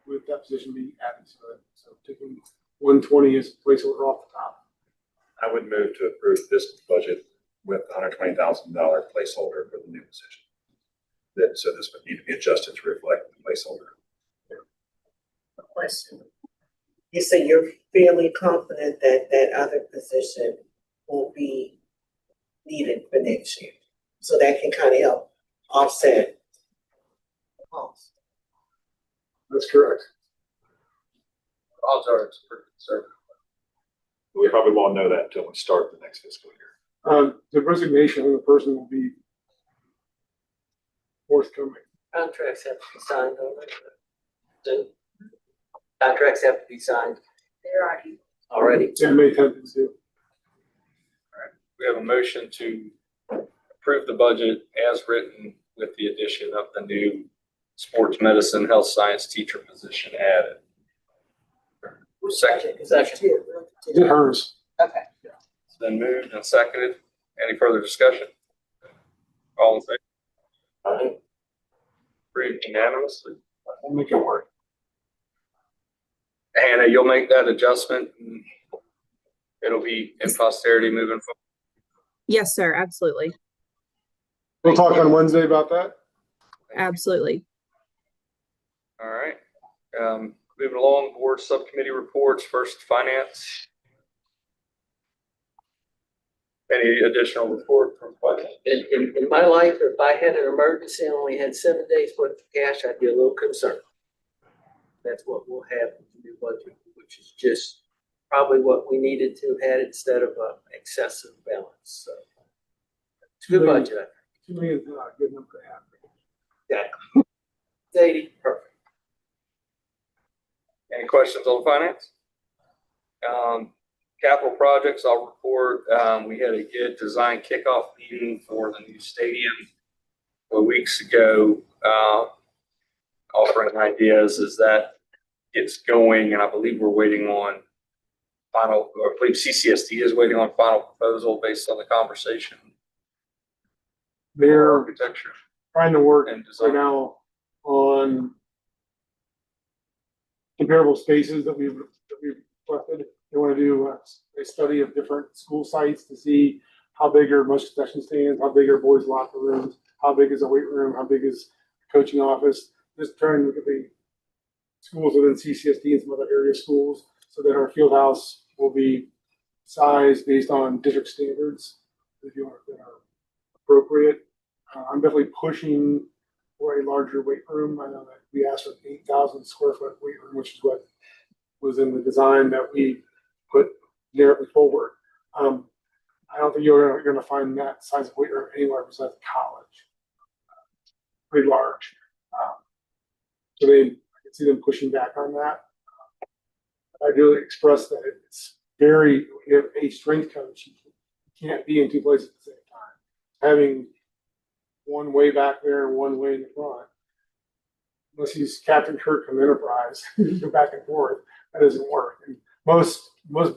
with that position being added to it. So taking 120 as a placeholder off the top. I would move to approve this budget with $120,000 placeholder for the new position. So this would need to be adjusted to reflect the placeholder. A question. You say you're fairly confident that that other position won't be needed for next year. So that can kind of help offset the cost. That's correct. Odds are it's pretty conservative. We probably won't know that until we start the next fiscal year. The resignation of the person will be forthcoming. Contracts have to be signed already. Contracts have to be signed They're already. already. It may tend to. We have a motion to approve the budget as written with the addition of the new sports medicine, health science teacher position added. Second. Next year. Is it hers? Okay. It's been moved and seconded. Any further discussion? All in favor? Aye. Approved unanimously. We'll make it work. Hannah, you'll make that adjustment and it'll be in posterity moving forward. Yes, sir. Absolutely. We'll talk on Wednesday about that. Absolutely. All right. Moving along, board subcommittee reports, first finance. Any additional report from finance? In my life, if I had an emergency and only had 7 days worth of cash, I'd be a little concerned. That's what we'll have in the new budget, which is just probably what we needed to have had instead of an excessive balance. So it's a good budget, I think. 2 million is not a good number to have. Yeah. 80, perfect. Any questions on finance? Capital projects, I'll report. We had a good design kickoff meeting for the new stadium weeks ago, offering ideas as that gets going. And I believe we're waiting on final, or I believe CCSD is waiting on final proposal based on the conversation. They're Architecture trying to work and right design. now on comparable spaces that we've requested. They want to do a study of different school sites to see how big are most concession stands, how big are boys' locker rooms, how big is a weight room, how big is a coaching office. Just trying to look at the schools within CCSD and some other area schools so that our field house will be sized based on district standards that are appropriate. I'm definitely pushing for a larger weight room. I know that we asked for 8,000 square foot weight room, which is what was in the design that we put narrowly forward. I don't think you're going to find that size of weight room anywhere besides college. Pretty large. So I can see them pushing back on that. I really expressed that it's very, you have a strength coach, you can't be in two places at the same time. Having one way back there and one way in the front, unless he's Captain Kirk from Enterprise, you go back and forth, that doesn't work. And most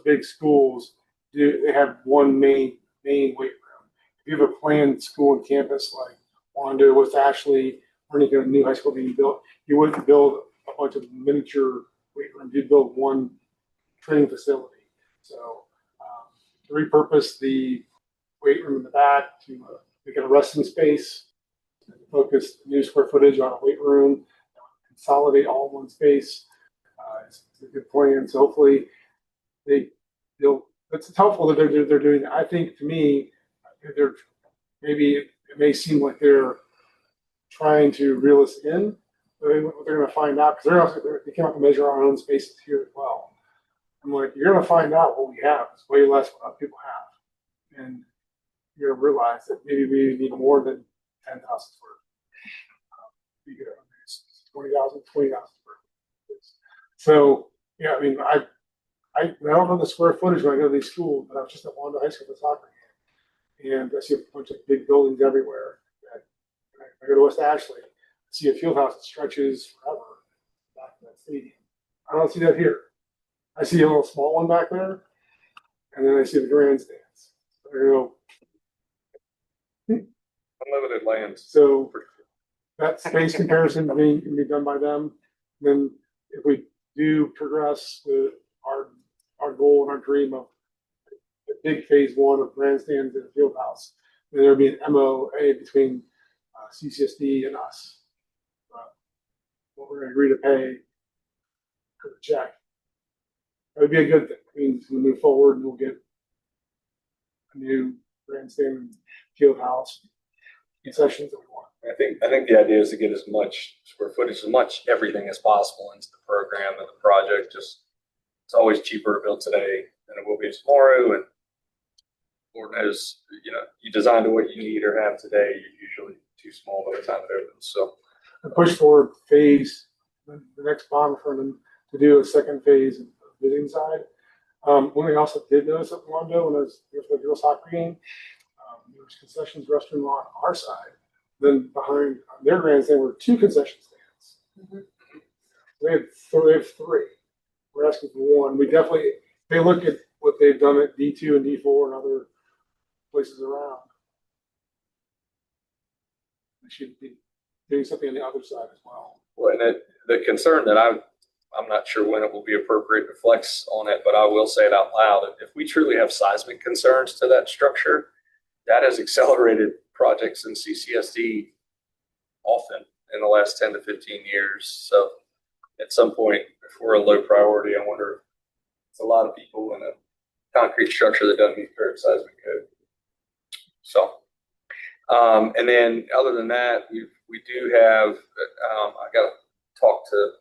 big schools they have one main weight room. If you have a planned school and campus like Wando, West Ashley, or any kind of new high school being built, you wouldn't build a bunch of miniature weight rooms. You'd build one training facility. So to repurpose the weight room in the back to make it a resting space, and focus new square footage on a weight room, consolidate all in one space. It's a good plan. So hopefully it's helpful that they're doing that. I think to me, maybe it may seem like they're trying to reel us in, but what they're going to find out, because they came up to measure our own spaces here as well. I'm like, you're going to find out what we have is way less what other people have, and you're going to realize that maybe we need more than 10,000 square. We could 20,000 square. So yeah, I mean, I don't know the square footage when I go to these schools, but I was just at Wanda High School for soccer game, and I see a bunch of big buildings everywhere. I go to West Ashley, I see a field house that stretches forever back to that stadium. I don't see that here. I see a little small one back there, and then I see the grandstands. There you go. Unlimited land. So that space comparison can be done by them. Then if we do progress with our goal and our dream of a big phase one of grandstands and a field house, then there'll be an MOA between CCSD and us. What we're going to agree to pay for the check. That would be a good thing. It means we move forward and we'll get a new grandstand and field house concessions that we want. I think the idea is to get as much square footage, as much everything as possible into the program and the project. Just it's always cheaper to build today than it will be tomorrow. And Lord knows, you design to what you need or have today. You're usually too small by the time it opens. So I push forward the next bond for them to do a second phase of the visiting side. One thing I also did notice at Wando when I was here for the girls soccer game, there was concessions restroom on our side. Then behind their grandstand were two concession stands. Mm-hmm. They have three. We're asking for one. They look at what they've done at D2 and D4 and other places around. They should be doing something on the other side as well. Well, and the concern that I'm not sure when it will be appropriate to flex on it, but I will say it out loud. If we truly have seismic concerns to that structure, that has accelerated projects in CCSD often in the last 10 to 15 years. So at some point, if we're a low priority, I wonder if it's a lot of people in a concrete structure that doesn't meet current seismic code. So, and then other than that, we do have, I got to talk to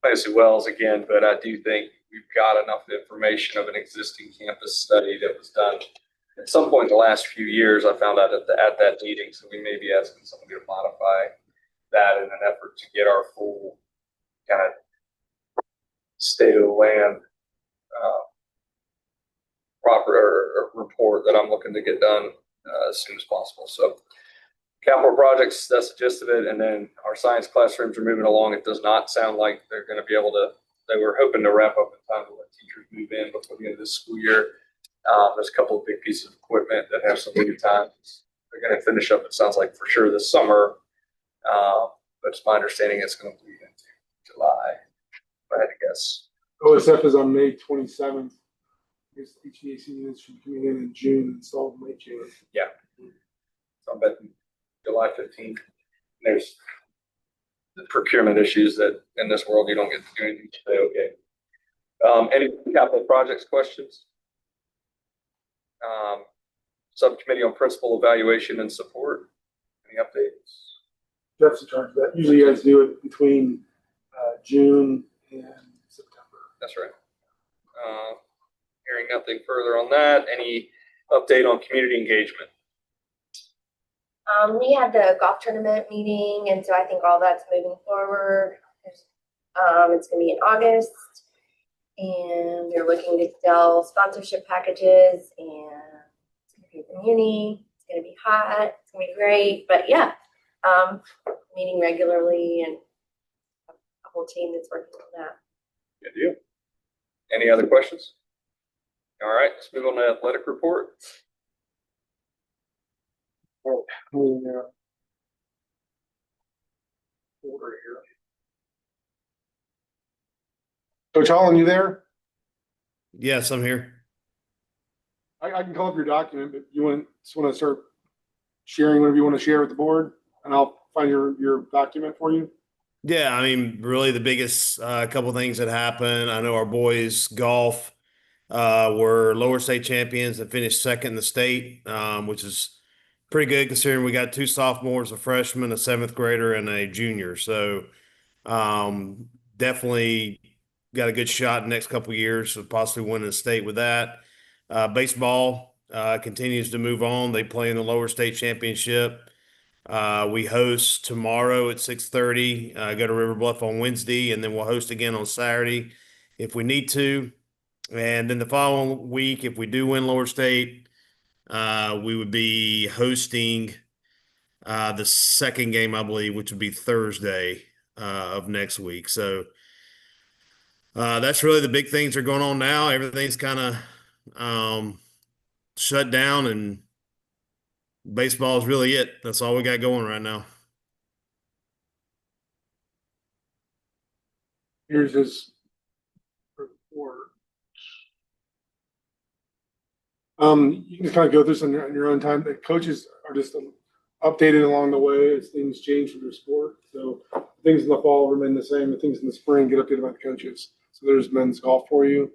Fancy Wells again, but I do think we've got enough information of an existing campus study that was done at some point in the last few years. I found out at that meeting, so we may be asking somebody to modify that in an effort to get our full kind of state of the land proper report that I'm looking to get done as soon as possible. So capital projects, that's the gist of it. And then our science classrooms are moving along. It does not sound like they're going to be able to, they were hoping to wrap up in time to let teachers move in before the end of this school year. There's a couple of big pieces of equipment that have some lead times. They're going to finish up, it sounds like, for sure this summer. But it's my understanding it's going to bleed into July, if I had to guess. OSF is on May 27th. HVAC units should be coming in June, installed in late June. Yeah. So I'm betting July 15th. There's the procurement issues that in this world you don't get to do anything today. Okay. Any capital projects questions? Subcommittee on principal evaluation and support. Any updates? Jeff's in charge of that. Usually you guys do it between June and September. That's right. Hearing nothing further on that. Any update on community engagement? We had the golf tournament meeting, and so I think all that's moving forward. It's going to be in August, and we're looking to sell sponsorship packages, and it's going to be at the Muni. It's going to be hot. It's going to be great. But yeah, meeting regularly and a whole team that's working on that. Good deal. Any other questions? All right, let's move on to athletic report. Yeah. Order here. Coach Holland, you there? Yes, I'm here. I can call up your document, but you just want to start sharing whatever you want to share with the board, and I'll find your document for you. Yeah, I mean, really the biggest couple things that happened. I know our boys golf were lower state champions and finished second in the state, which is pretty good considering we got two sophomores, a freshman, a seventh grader, and a junior. So definitely got a good shot in the next couple of years of possibly winning the state with that. Baseball continues to move on. They play in the lower state championship. We host tomorrow at 6:30. Go to River Bluff on Wednesday, and then we'll host again on Saturday if we need to. And then the following week, if we do win lower state, we would be hosting the second game, I believe, which would be Thursday of next week. So that's really the big things that are going on now. Everything's kind of shut down, and baseball is really it. That's all we got going right now. Here's his report. You can kind of go through this on your own time. The coaches are just updated along the way as things change for their sport. So things in the fall remain the same. The things in the spring get updated by the coaches. So there's men's golf for you.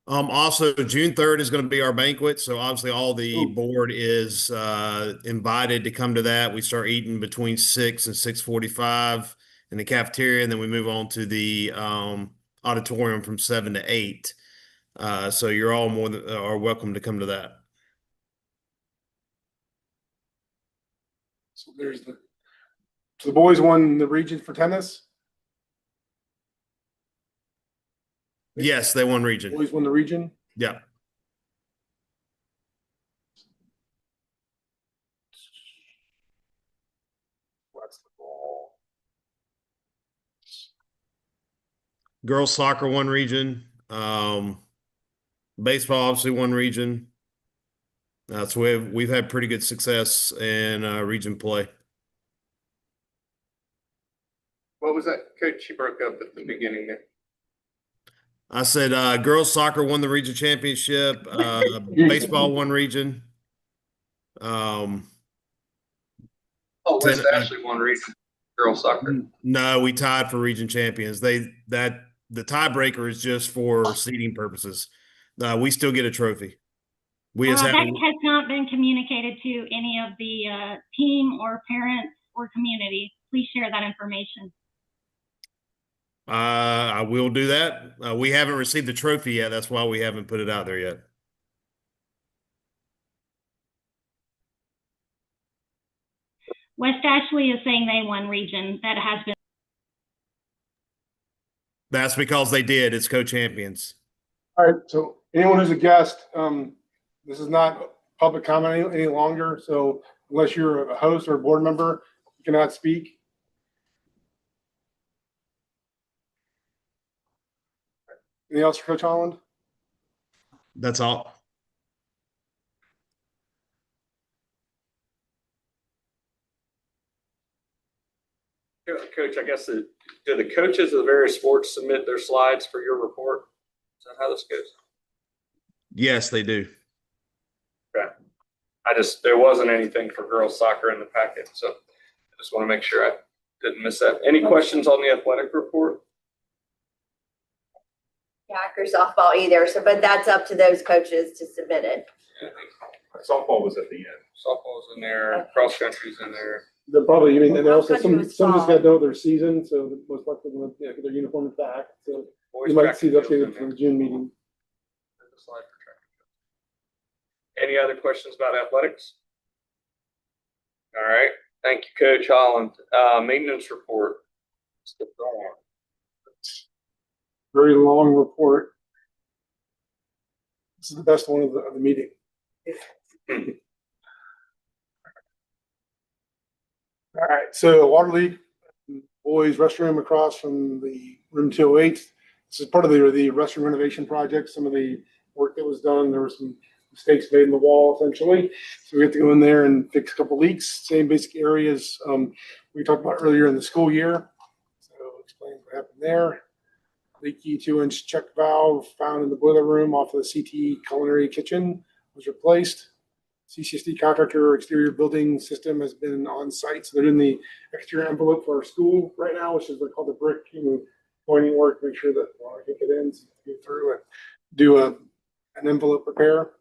Also, June 3rd is going to be our banquet. So obviously all the Ooh. board is invited to come to that. We start eating between 6 and 6:45 in the cafeteria, and then we move on to the auditorium from 7 to 8. So you're all more than are welcome to come to that. So the boys won the region for tennis. Yes, they won region. Boys won the region. Yeah. What's the ball? Girls soccer won region. Baseball obviously won region. So we've had pretty good success in region play. What was that, Coach? You broke up at the beginning there. I said girls soccer won the region championship. Baseball won region. West Ashley won region girls soccer. No, we tied for region champions. The tiebreaker is just for seeding purposes. We still get a trophy. That has not been communicated to any of the team or parents or community. Please share that information. I will do that. We haven't received the trophy yet. That's why we haven't put it out there yet. West Ashley is saying they won region. That has been. That's because they did. It's co-champions. All right. So anyone who's a guest, this is not public comment any longer. So unless you're a host or a board member, you cannot speak. Anything else for Coach Holland? That's all. Coach, I guess do the coaches of the various sports submit their slides for your report? Is that how this goes? Yes, they do. Okay. There wasn't anything for girls soccer in the packet, so I just want to make sure I didn't miss that. Any questions on the athletic report? Track or softball either. So, but that's up to those coaches to submit it. Yeah, Softball was at the end. softball's in there, cross country's in there. They're probably, and also some Country was just fall. got done with their season, so most likely going to get their uniform back. So Boys you might track see and that field's in updated for there. the June meeting. There's a slide for track and field. Any other questions about athletics? All right, thank you, Coach Holland. Maintenance report. Skip on. Very long report. This is the best one of the meeting. All right, so water leak, boys restroom across from the room 208. this is part of the restroom renovation project. Some of the work that was done, there were some mistakes made in the wall essentially. So we have to go in there and fix a couple leaks, same basic areas we talked about earlier in the school year. So explain what happened there. Leaky 2-inch check valve found in the boiler room off of the CT culinary kitchen was replaced. CCSD contractor exterior building system has been on site. So they're in the exterior envelope for our school right now, which is what called the brick pointing work, make sure that water can get in, so you get through and do an envelope repair.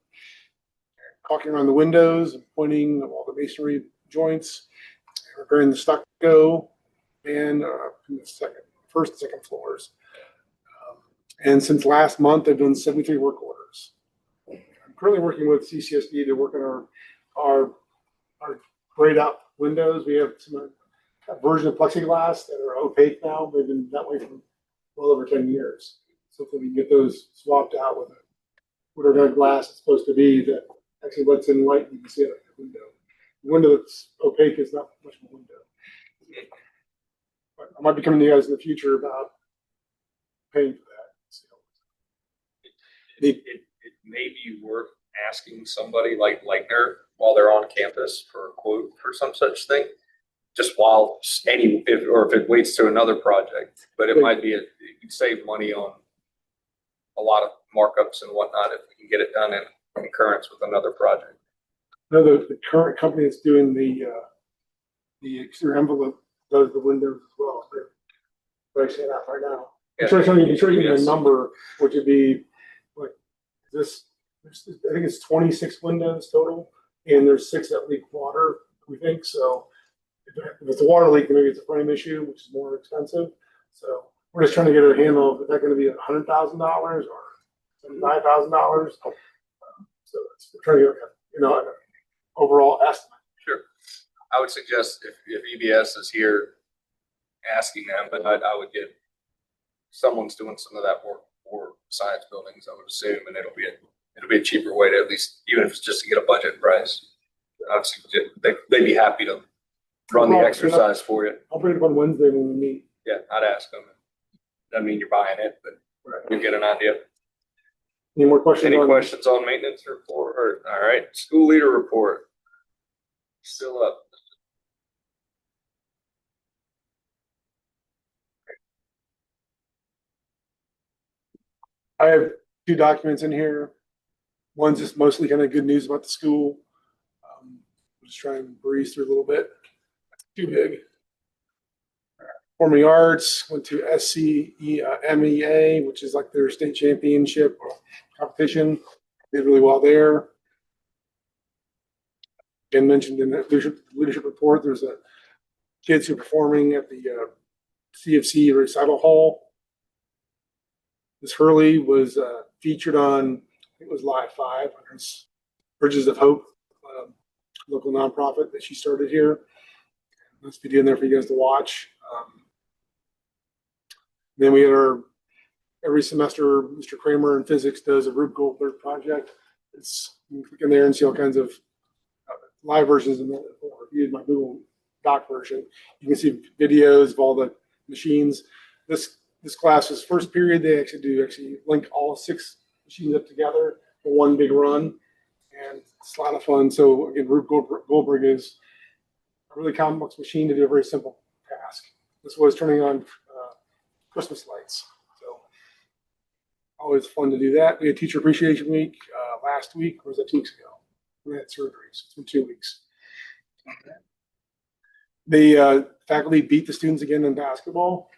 Caulking around the windows, pointing all the masonry joints, repairing the stucco, and in the first and second floors. And since last month, they've done 73 work orders. I'm currently working with CCSD to work on our grayed out windows. We have a version of plexiglass that are opaque now. They've been that way for well over 10 years. So if we can get those swapped out with whatever kind of glass it's supposed to be that actually lets in light and you can see it out the window. The window that's opaque is not much of a window. But I might be coming to you guys in the future about paying for that. It may be worth asking somebody like Leitner while they're on campus for a quote for some such thing, just while if it waits to another project. But it might be you could save money on a lot of markups and whatnot if we can get it done in concurrence with another project. No, the current company that's doing the exterior envelope does the windows as well. They're pricing it out right now. Yeah. I'm sure you get a number, which would be like this. I think it's 26 windows total, and there's 6 that leak water. We think so. If it's a water leak, then maybe it's a frame issue, which is more expensive. So we're just trying to get a handle of is that going to be $100,000 or $75,000. So we're trying to get an overall estimate. Sure. I would suggest if EBS is here, asking them, but I would get someone's doing some of that work for science buildings, I would assume, and it'll be a cheaper way to at least, even if it's just to get a budget price. Obviously, they'd be happy to run the exercise for you. I'll bring it up on Wednesday when we meet. Yeah, I'd ask them. Doesn't mean you're buying it, but you get an idea. Any more questions? Any questions on maintenance report? All right, school leader report. Still up. I have 2 documents in here. One's just mostly kind of good news about the school. We'll just try and breeze through a little bit. Too big. Performing arts, went to SCMEA, which is like their state championship competition. Did really well there. Again, mentioned in the leadership report, there's kids who are performing at the CFC recital hall. Ms. Hurley was featured on, I think it was Live 5, on Bridges of Hope, local nonprofit that she started here. Nice video in there for you guys to watch. Then we had every semester, Mr. Kramer in physics does a Rube Goldberg project. You can click in there and see all kinds of live versions in there, or use my Google Doc version. You can see videos of all the machines. This class's first period, they actually link all 6 machines up together for one big run, and it's a lot of fun. So again, Rube Goldberg is a really complex machine to do a very simple task. This was turning on Christmas lights, so always fun to do that. We had Teacher Appreciation Week last week, or was that 2 weeks ago? We had surgeries. It's been 2 weeks. The faculty beat the students again in basketball.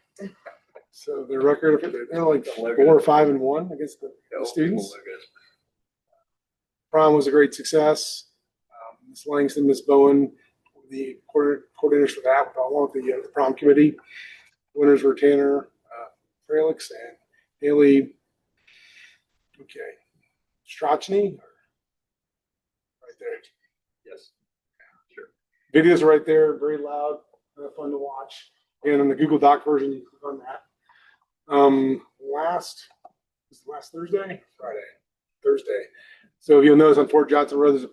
So their record, they're like 4 or 5-1 against the students. Prom was a great success. Ms. Langston, Ms. Bowen, the coordinators for that, along with the prom committee. Winners were Tanner Fralix and Haley. Strachny, right there. Yes. Sure. Videos are right there, very loud, fun to watch. And on the Google Doc version, you click on that. Last Thursday. So you'll notice on Fort Johnson Road, there's a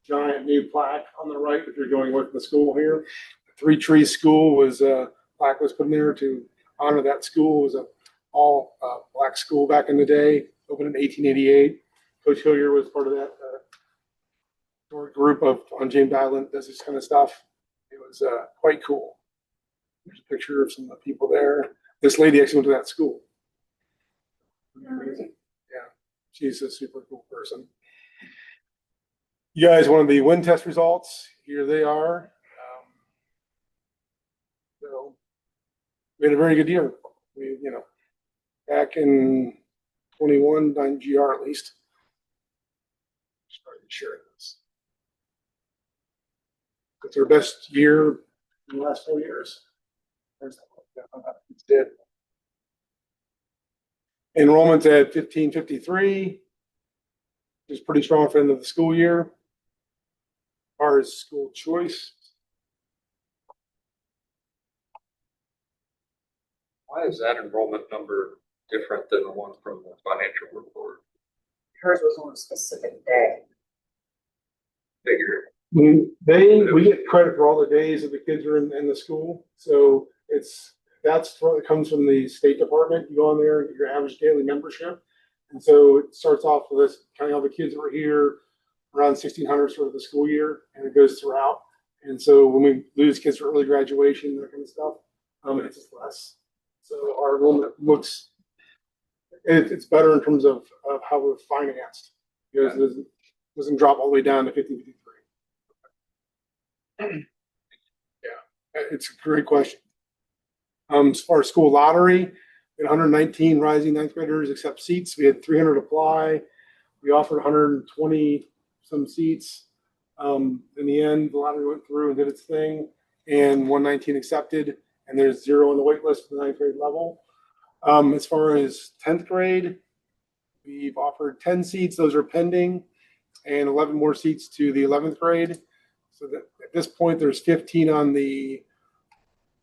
giant new plaque on the right if you're going with the school here. The 3 Trees School was plaque was put in there to honor that school. It was a all black school back in the day, opened in 1888. Coach Hillier was part of that group on James Island that does this kind of stuff. It was quite cool. There's a picture of some of the people there. This lady actually went to that school. Amazing. Yeah, she's a super cool person. You guys wanted the wind test results. Here they are. So we had a very good year. We, back in 21, 9GR at least. Started sharing this. It's our best year in the last 4 years. It's did. Enrollment at 1553, which is pretty strong for the end of the school year. As far as school choice, Why is that enrollment number different than the one from the financial report? Hers was on a specific day. Figure. we get credit for all the days that the kids are in the school. So it comes from the State Department. You go on there, your average daily membership. And so it starts off with this, counting all the kids that were here around 1600 sort of the school year, and it goes throughout. And so when we lose kids for early graduation, that kind of stuff, it's just less. So our enrollment it's better in terms of how we're financed, because it doesn't drop all the way down to 50-53. Yeah, it's a great question. As far as school lottery, we had 119 rising ninth graders accept seats. We had 300 apply. We offered 120 some seats. In the end, the lottery went through and did its thing, and 119 accepted, and there's 0 on the wait list for the ninth grade level. As far as 10th grade, we've offered 10 seats. Those are pending, and 11 more seats to the 11th grade. So that at this point, there's 15 on the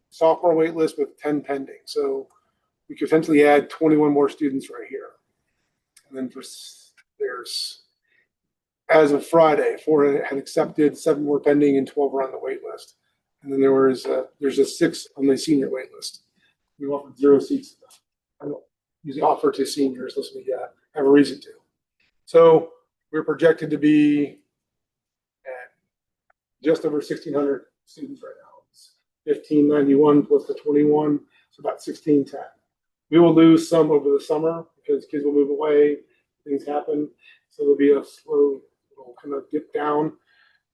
sophomore wait list with 10 pending. So we could potentially add 21 more students right here. And then there's, as of Friday, 4 had accepted, 7 more pending, and 12 are on the wait list. And then there's a 6 on the senior wait list. We offered 0 seats. I don't usually offer to seniors unless we have a reason to. So we're projected to be at just over 1,600 students right now. It's 1,591 plus the 21, so about 1,610. We will lose some over the summer because kids will move away, things happen. So there'll be a slow little kind of dip down.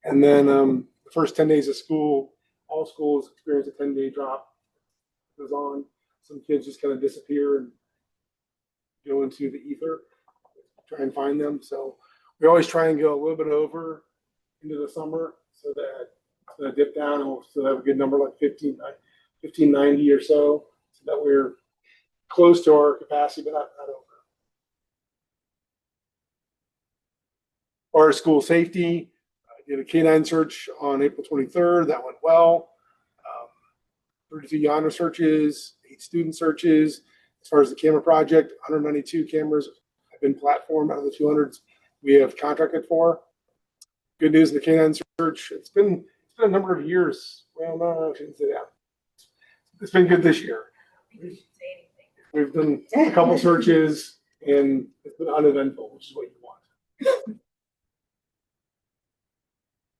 And then the first 10 days of school, all schools experience a 10-day drop. It goes on. Some kids just kind of disappear and go into the ether, try and find them. So we always try and go a little bit over into the summer so that dip down, and we'll still have a good number like 1590 or so that we're close to our capacity, but not over. Our school safety, I did a K9 search on April 23rd. That went well. 32 Yonder searches, 8 student searches. As far as the camera project, 192 cameras have been platformed out of the 200s we have contracted for. Good news in the K9 search. It's been a number of years. Well, no, I shouldn't say that. It's been good this year. We've done a couple searches, and it's been uneventful, which is what you want.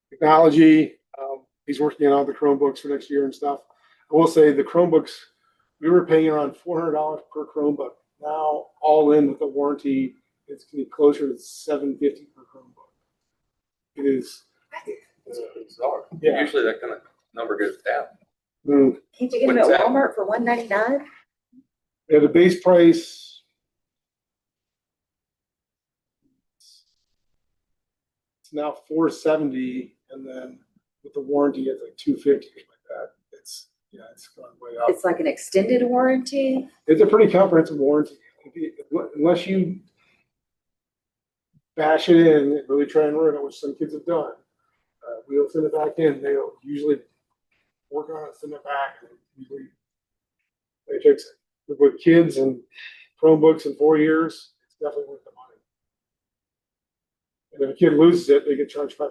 Technology, he's working on all the Chromebooks for next year and stuff. I will say the Chromebooks, we were paying around $400 per Chromebook. Now, all in with the warranty, it's going to be closer to $750 per Chromebook. It is. It's bizarre. Yeah. Usually that kind of number goes down. Can't you get them at Walmart for $199? Yeah, the base price. It's now $470, and then with the warranty, it's like $250 like that. It's going way up. It's like an extended warranty. It's a pretty comprehensive warranty. Unless you bash it in and really try and ruin it, which some kids have done, we'll send it back in. They'll usually work on it, send it back, and usually they fix it. With kids and Chromebooks in 4 years, it's definitely worth the money. And if a kid loses it, they get charged $500.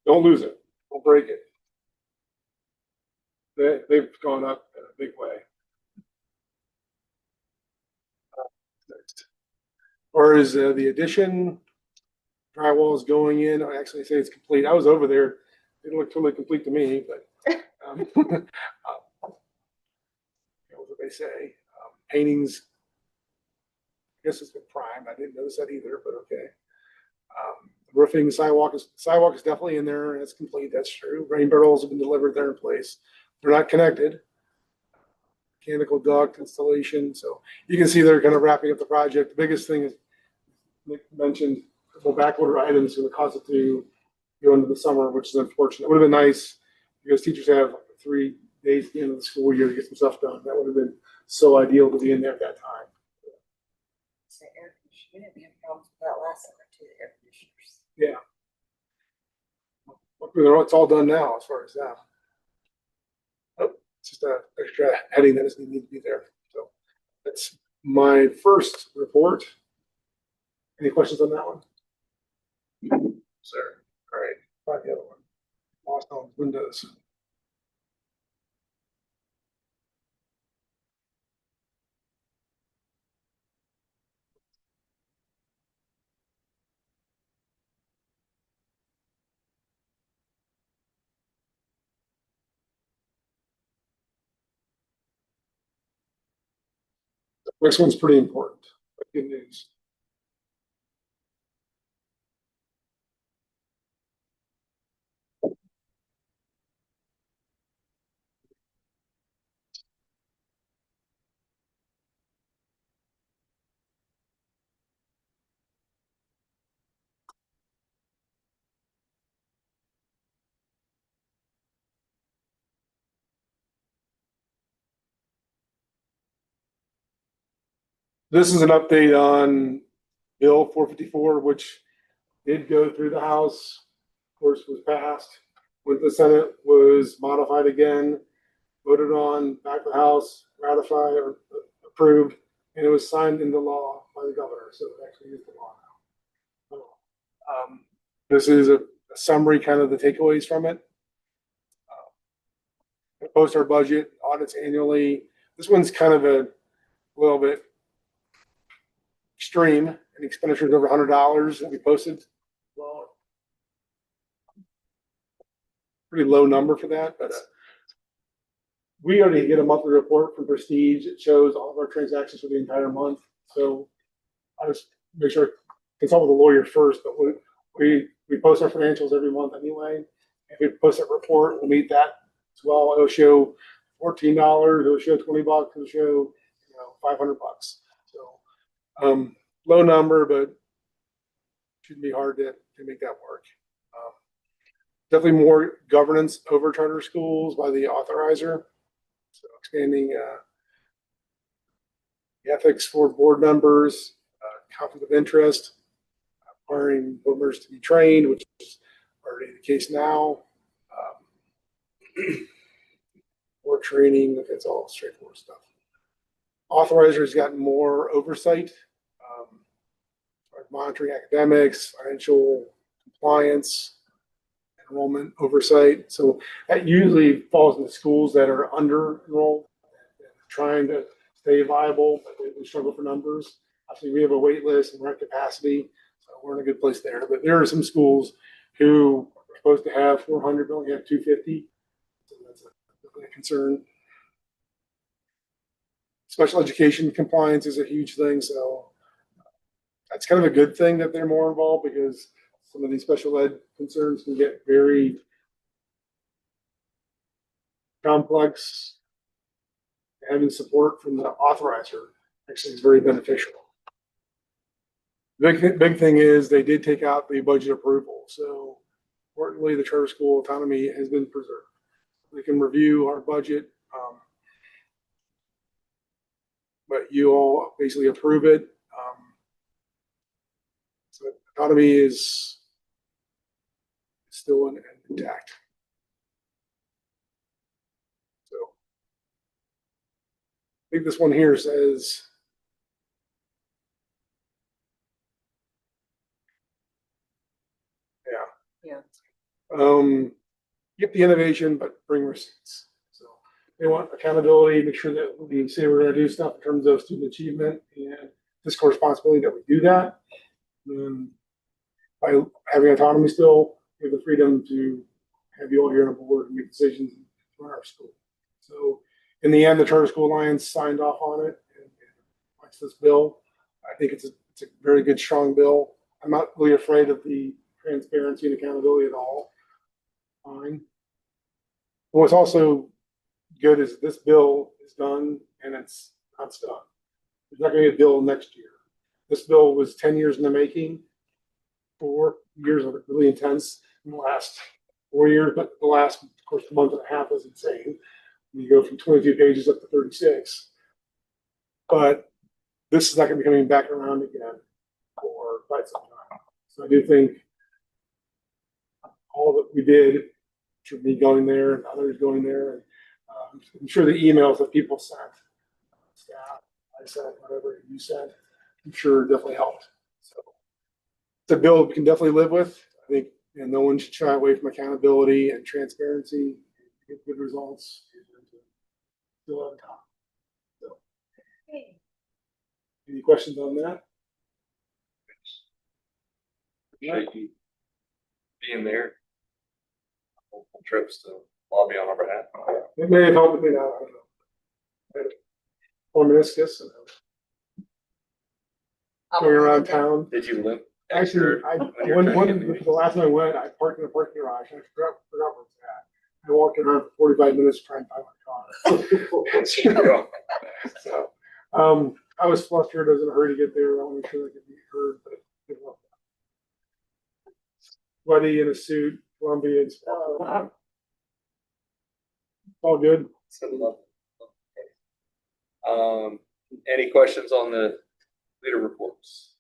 Don't lose it. Don't break it. They've gone up in a big way. Next. Or is the addition drywall is going in? I actually say it's complete. I was over there. It didn't look totally complete to me, but what they say. Paintings, I guess it's been primed. I didn't notice that either, but okay. Roofing, sidewalk is definitely in there. It's complete. That's true. Rain barrels have been delivered. They're in place. They're not connected. Mechanical duct installation. So you can see they're kind of wrapping up the project. The biggest thing is Nick mentioned the back order items going to cause it to go into the summer, which is unfortunate. It would have been nice because teachers have 3 days at the end of the school year to get some stuff done. That would have been so ideal to be in there at that time. So air conditioning, we didn't have problems with that last summer too, the air conditioners. Yeah. It's all done now as far as that. Oh, it's just an extra heading that doesn't need to be there. So that's my first report. Any questions on that one? Sir. All right, try the other one. Lost on Windows. Next one's pretty important. Good news. This is an update on Bill 454, which did go through the House, of course, was passed. Went to the Senate, was modified again, voted on, back to the House, ratified or approved, and it was signed into law by the governor. So it actually is the law now. This is a summary, kind of the takeaways from it. We post our budget audits annually. This one's kind of a little bit extreme, and expenditures over $100 that we posted. Well, pretty low number for that, but we already get a monthly report from Prestige. It shows all of our transactions for the entire month. So I just make sure I consult with the lawyer first, but we post our financials every month anyway. If we post that report, we'll meet that as well. It'll show $14, it'll show $20, it'll show $500. So low number, but shouldn't be hard to make that work. Definitely more governance over charter schools by the authorizer. So expanding the ethics for board members, conflict of interest, requiring board members to be trained, which is already the case now. More training, it's all straightforward stuff. Authorizer has gotten more oversight, monitoring academics, financial compliance, enrollment oversight. So that usually falls into schools that are under enrolled, trying to stay viable, but they struggle for numbers. Obviously, we have a wait list and we're at capacity, so we're in a good place there. But there are some schools who are supposed to have 400, but only have 250. So that's a concern. Special education compliance is a huge thing, so that's kind of a good thing that they're more involved, because some of these special ed concerns can get very complex. Having support from the authorizer actually is very beneficial. Big thing is they did take out the budget approval. So importantly, the charter school autonomy has been preserved. We can review our budget, but you all basically approve it. So autonomy is still intact. So I think this one here says, Yeah. get the innovation, but bring receipts. So They want accountability, make sure that we say we're gonna do stuff in terms of student achievement and fiscal responsibility that we do that. And by having autonomy still, we have the freedom to have you all here on the board and make decisions and run our school. So in the end, the Charter School Alliance signed off on it and likes this bill. I think it's a very good, strong bill. I'm not really afraid of the transparency and accountability at all. Fine. What's also good is this bill is done and it's not done. There's not going to be a bill next year. This bill was 10 years in the making, 4 years of really intense in the last 4 years, but the last, of course, month and a half was insane. You go from 22 pages up to 36. But this is not going to be coming back around again for quite some time. So I do think all that we did should be going there and others going there. And I'm sure the emails that people sent, staff, I sent, whatever you sent, I'm sure definitely helped. So it's a bill we can definitely live with. I think no one should shy away from accountability and transparency, get good results. Still on top. So, any questions on that? Appreciate you being there. Trips to lobby on our behalf. It may have helped, it may not, I don't know. I had a meniscus and going around town. Did you live? Actually, the last time I went, I parked in a parking garage. I forgot where it's at. I walked around for 45 minutes trying to find my car. So, I was flustered. I was in a hurry to get there. I want to make sure I could be heard, but it didn't work. Sweaty in a suit, Columbia, and stuff. All good. Any questions on the leader reports?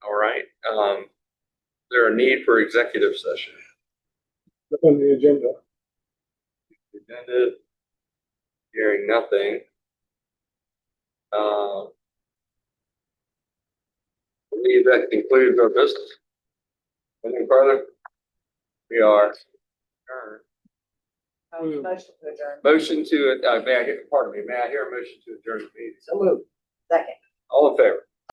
All right. There a need for executive session? Look on the agenda. Agenda. Hearing nothing. I believe that concludes our business. Anything further? We are adjourned. Motion to adjourn. Motion to, may I hear a motion to adjourn the meeting? So moved. Second. All in favor?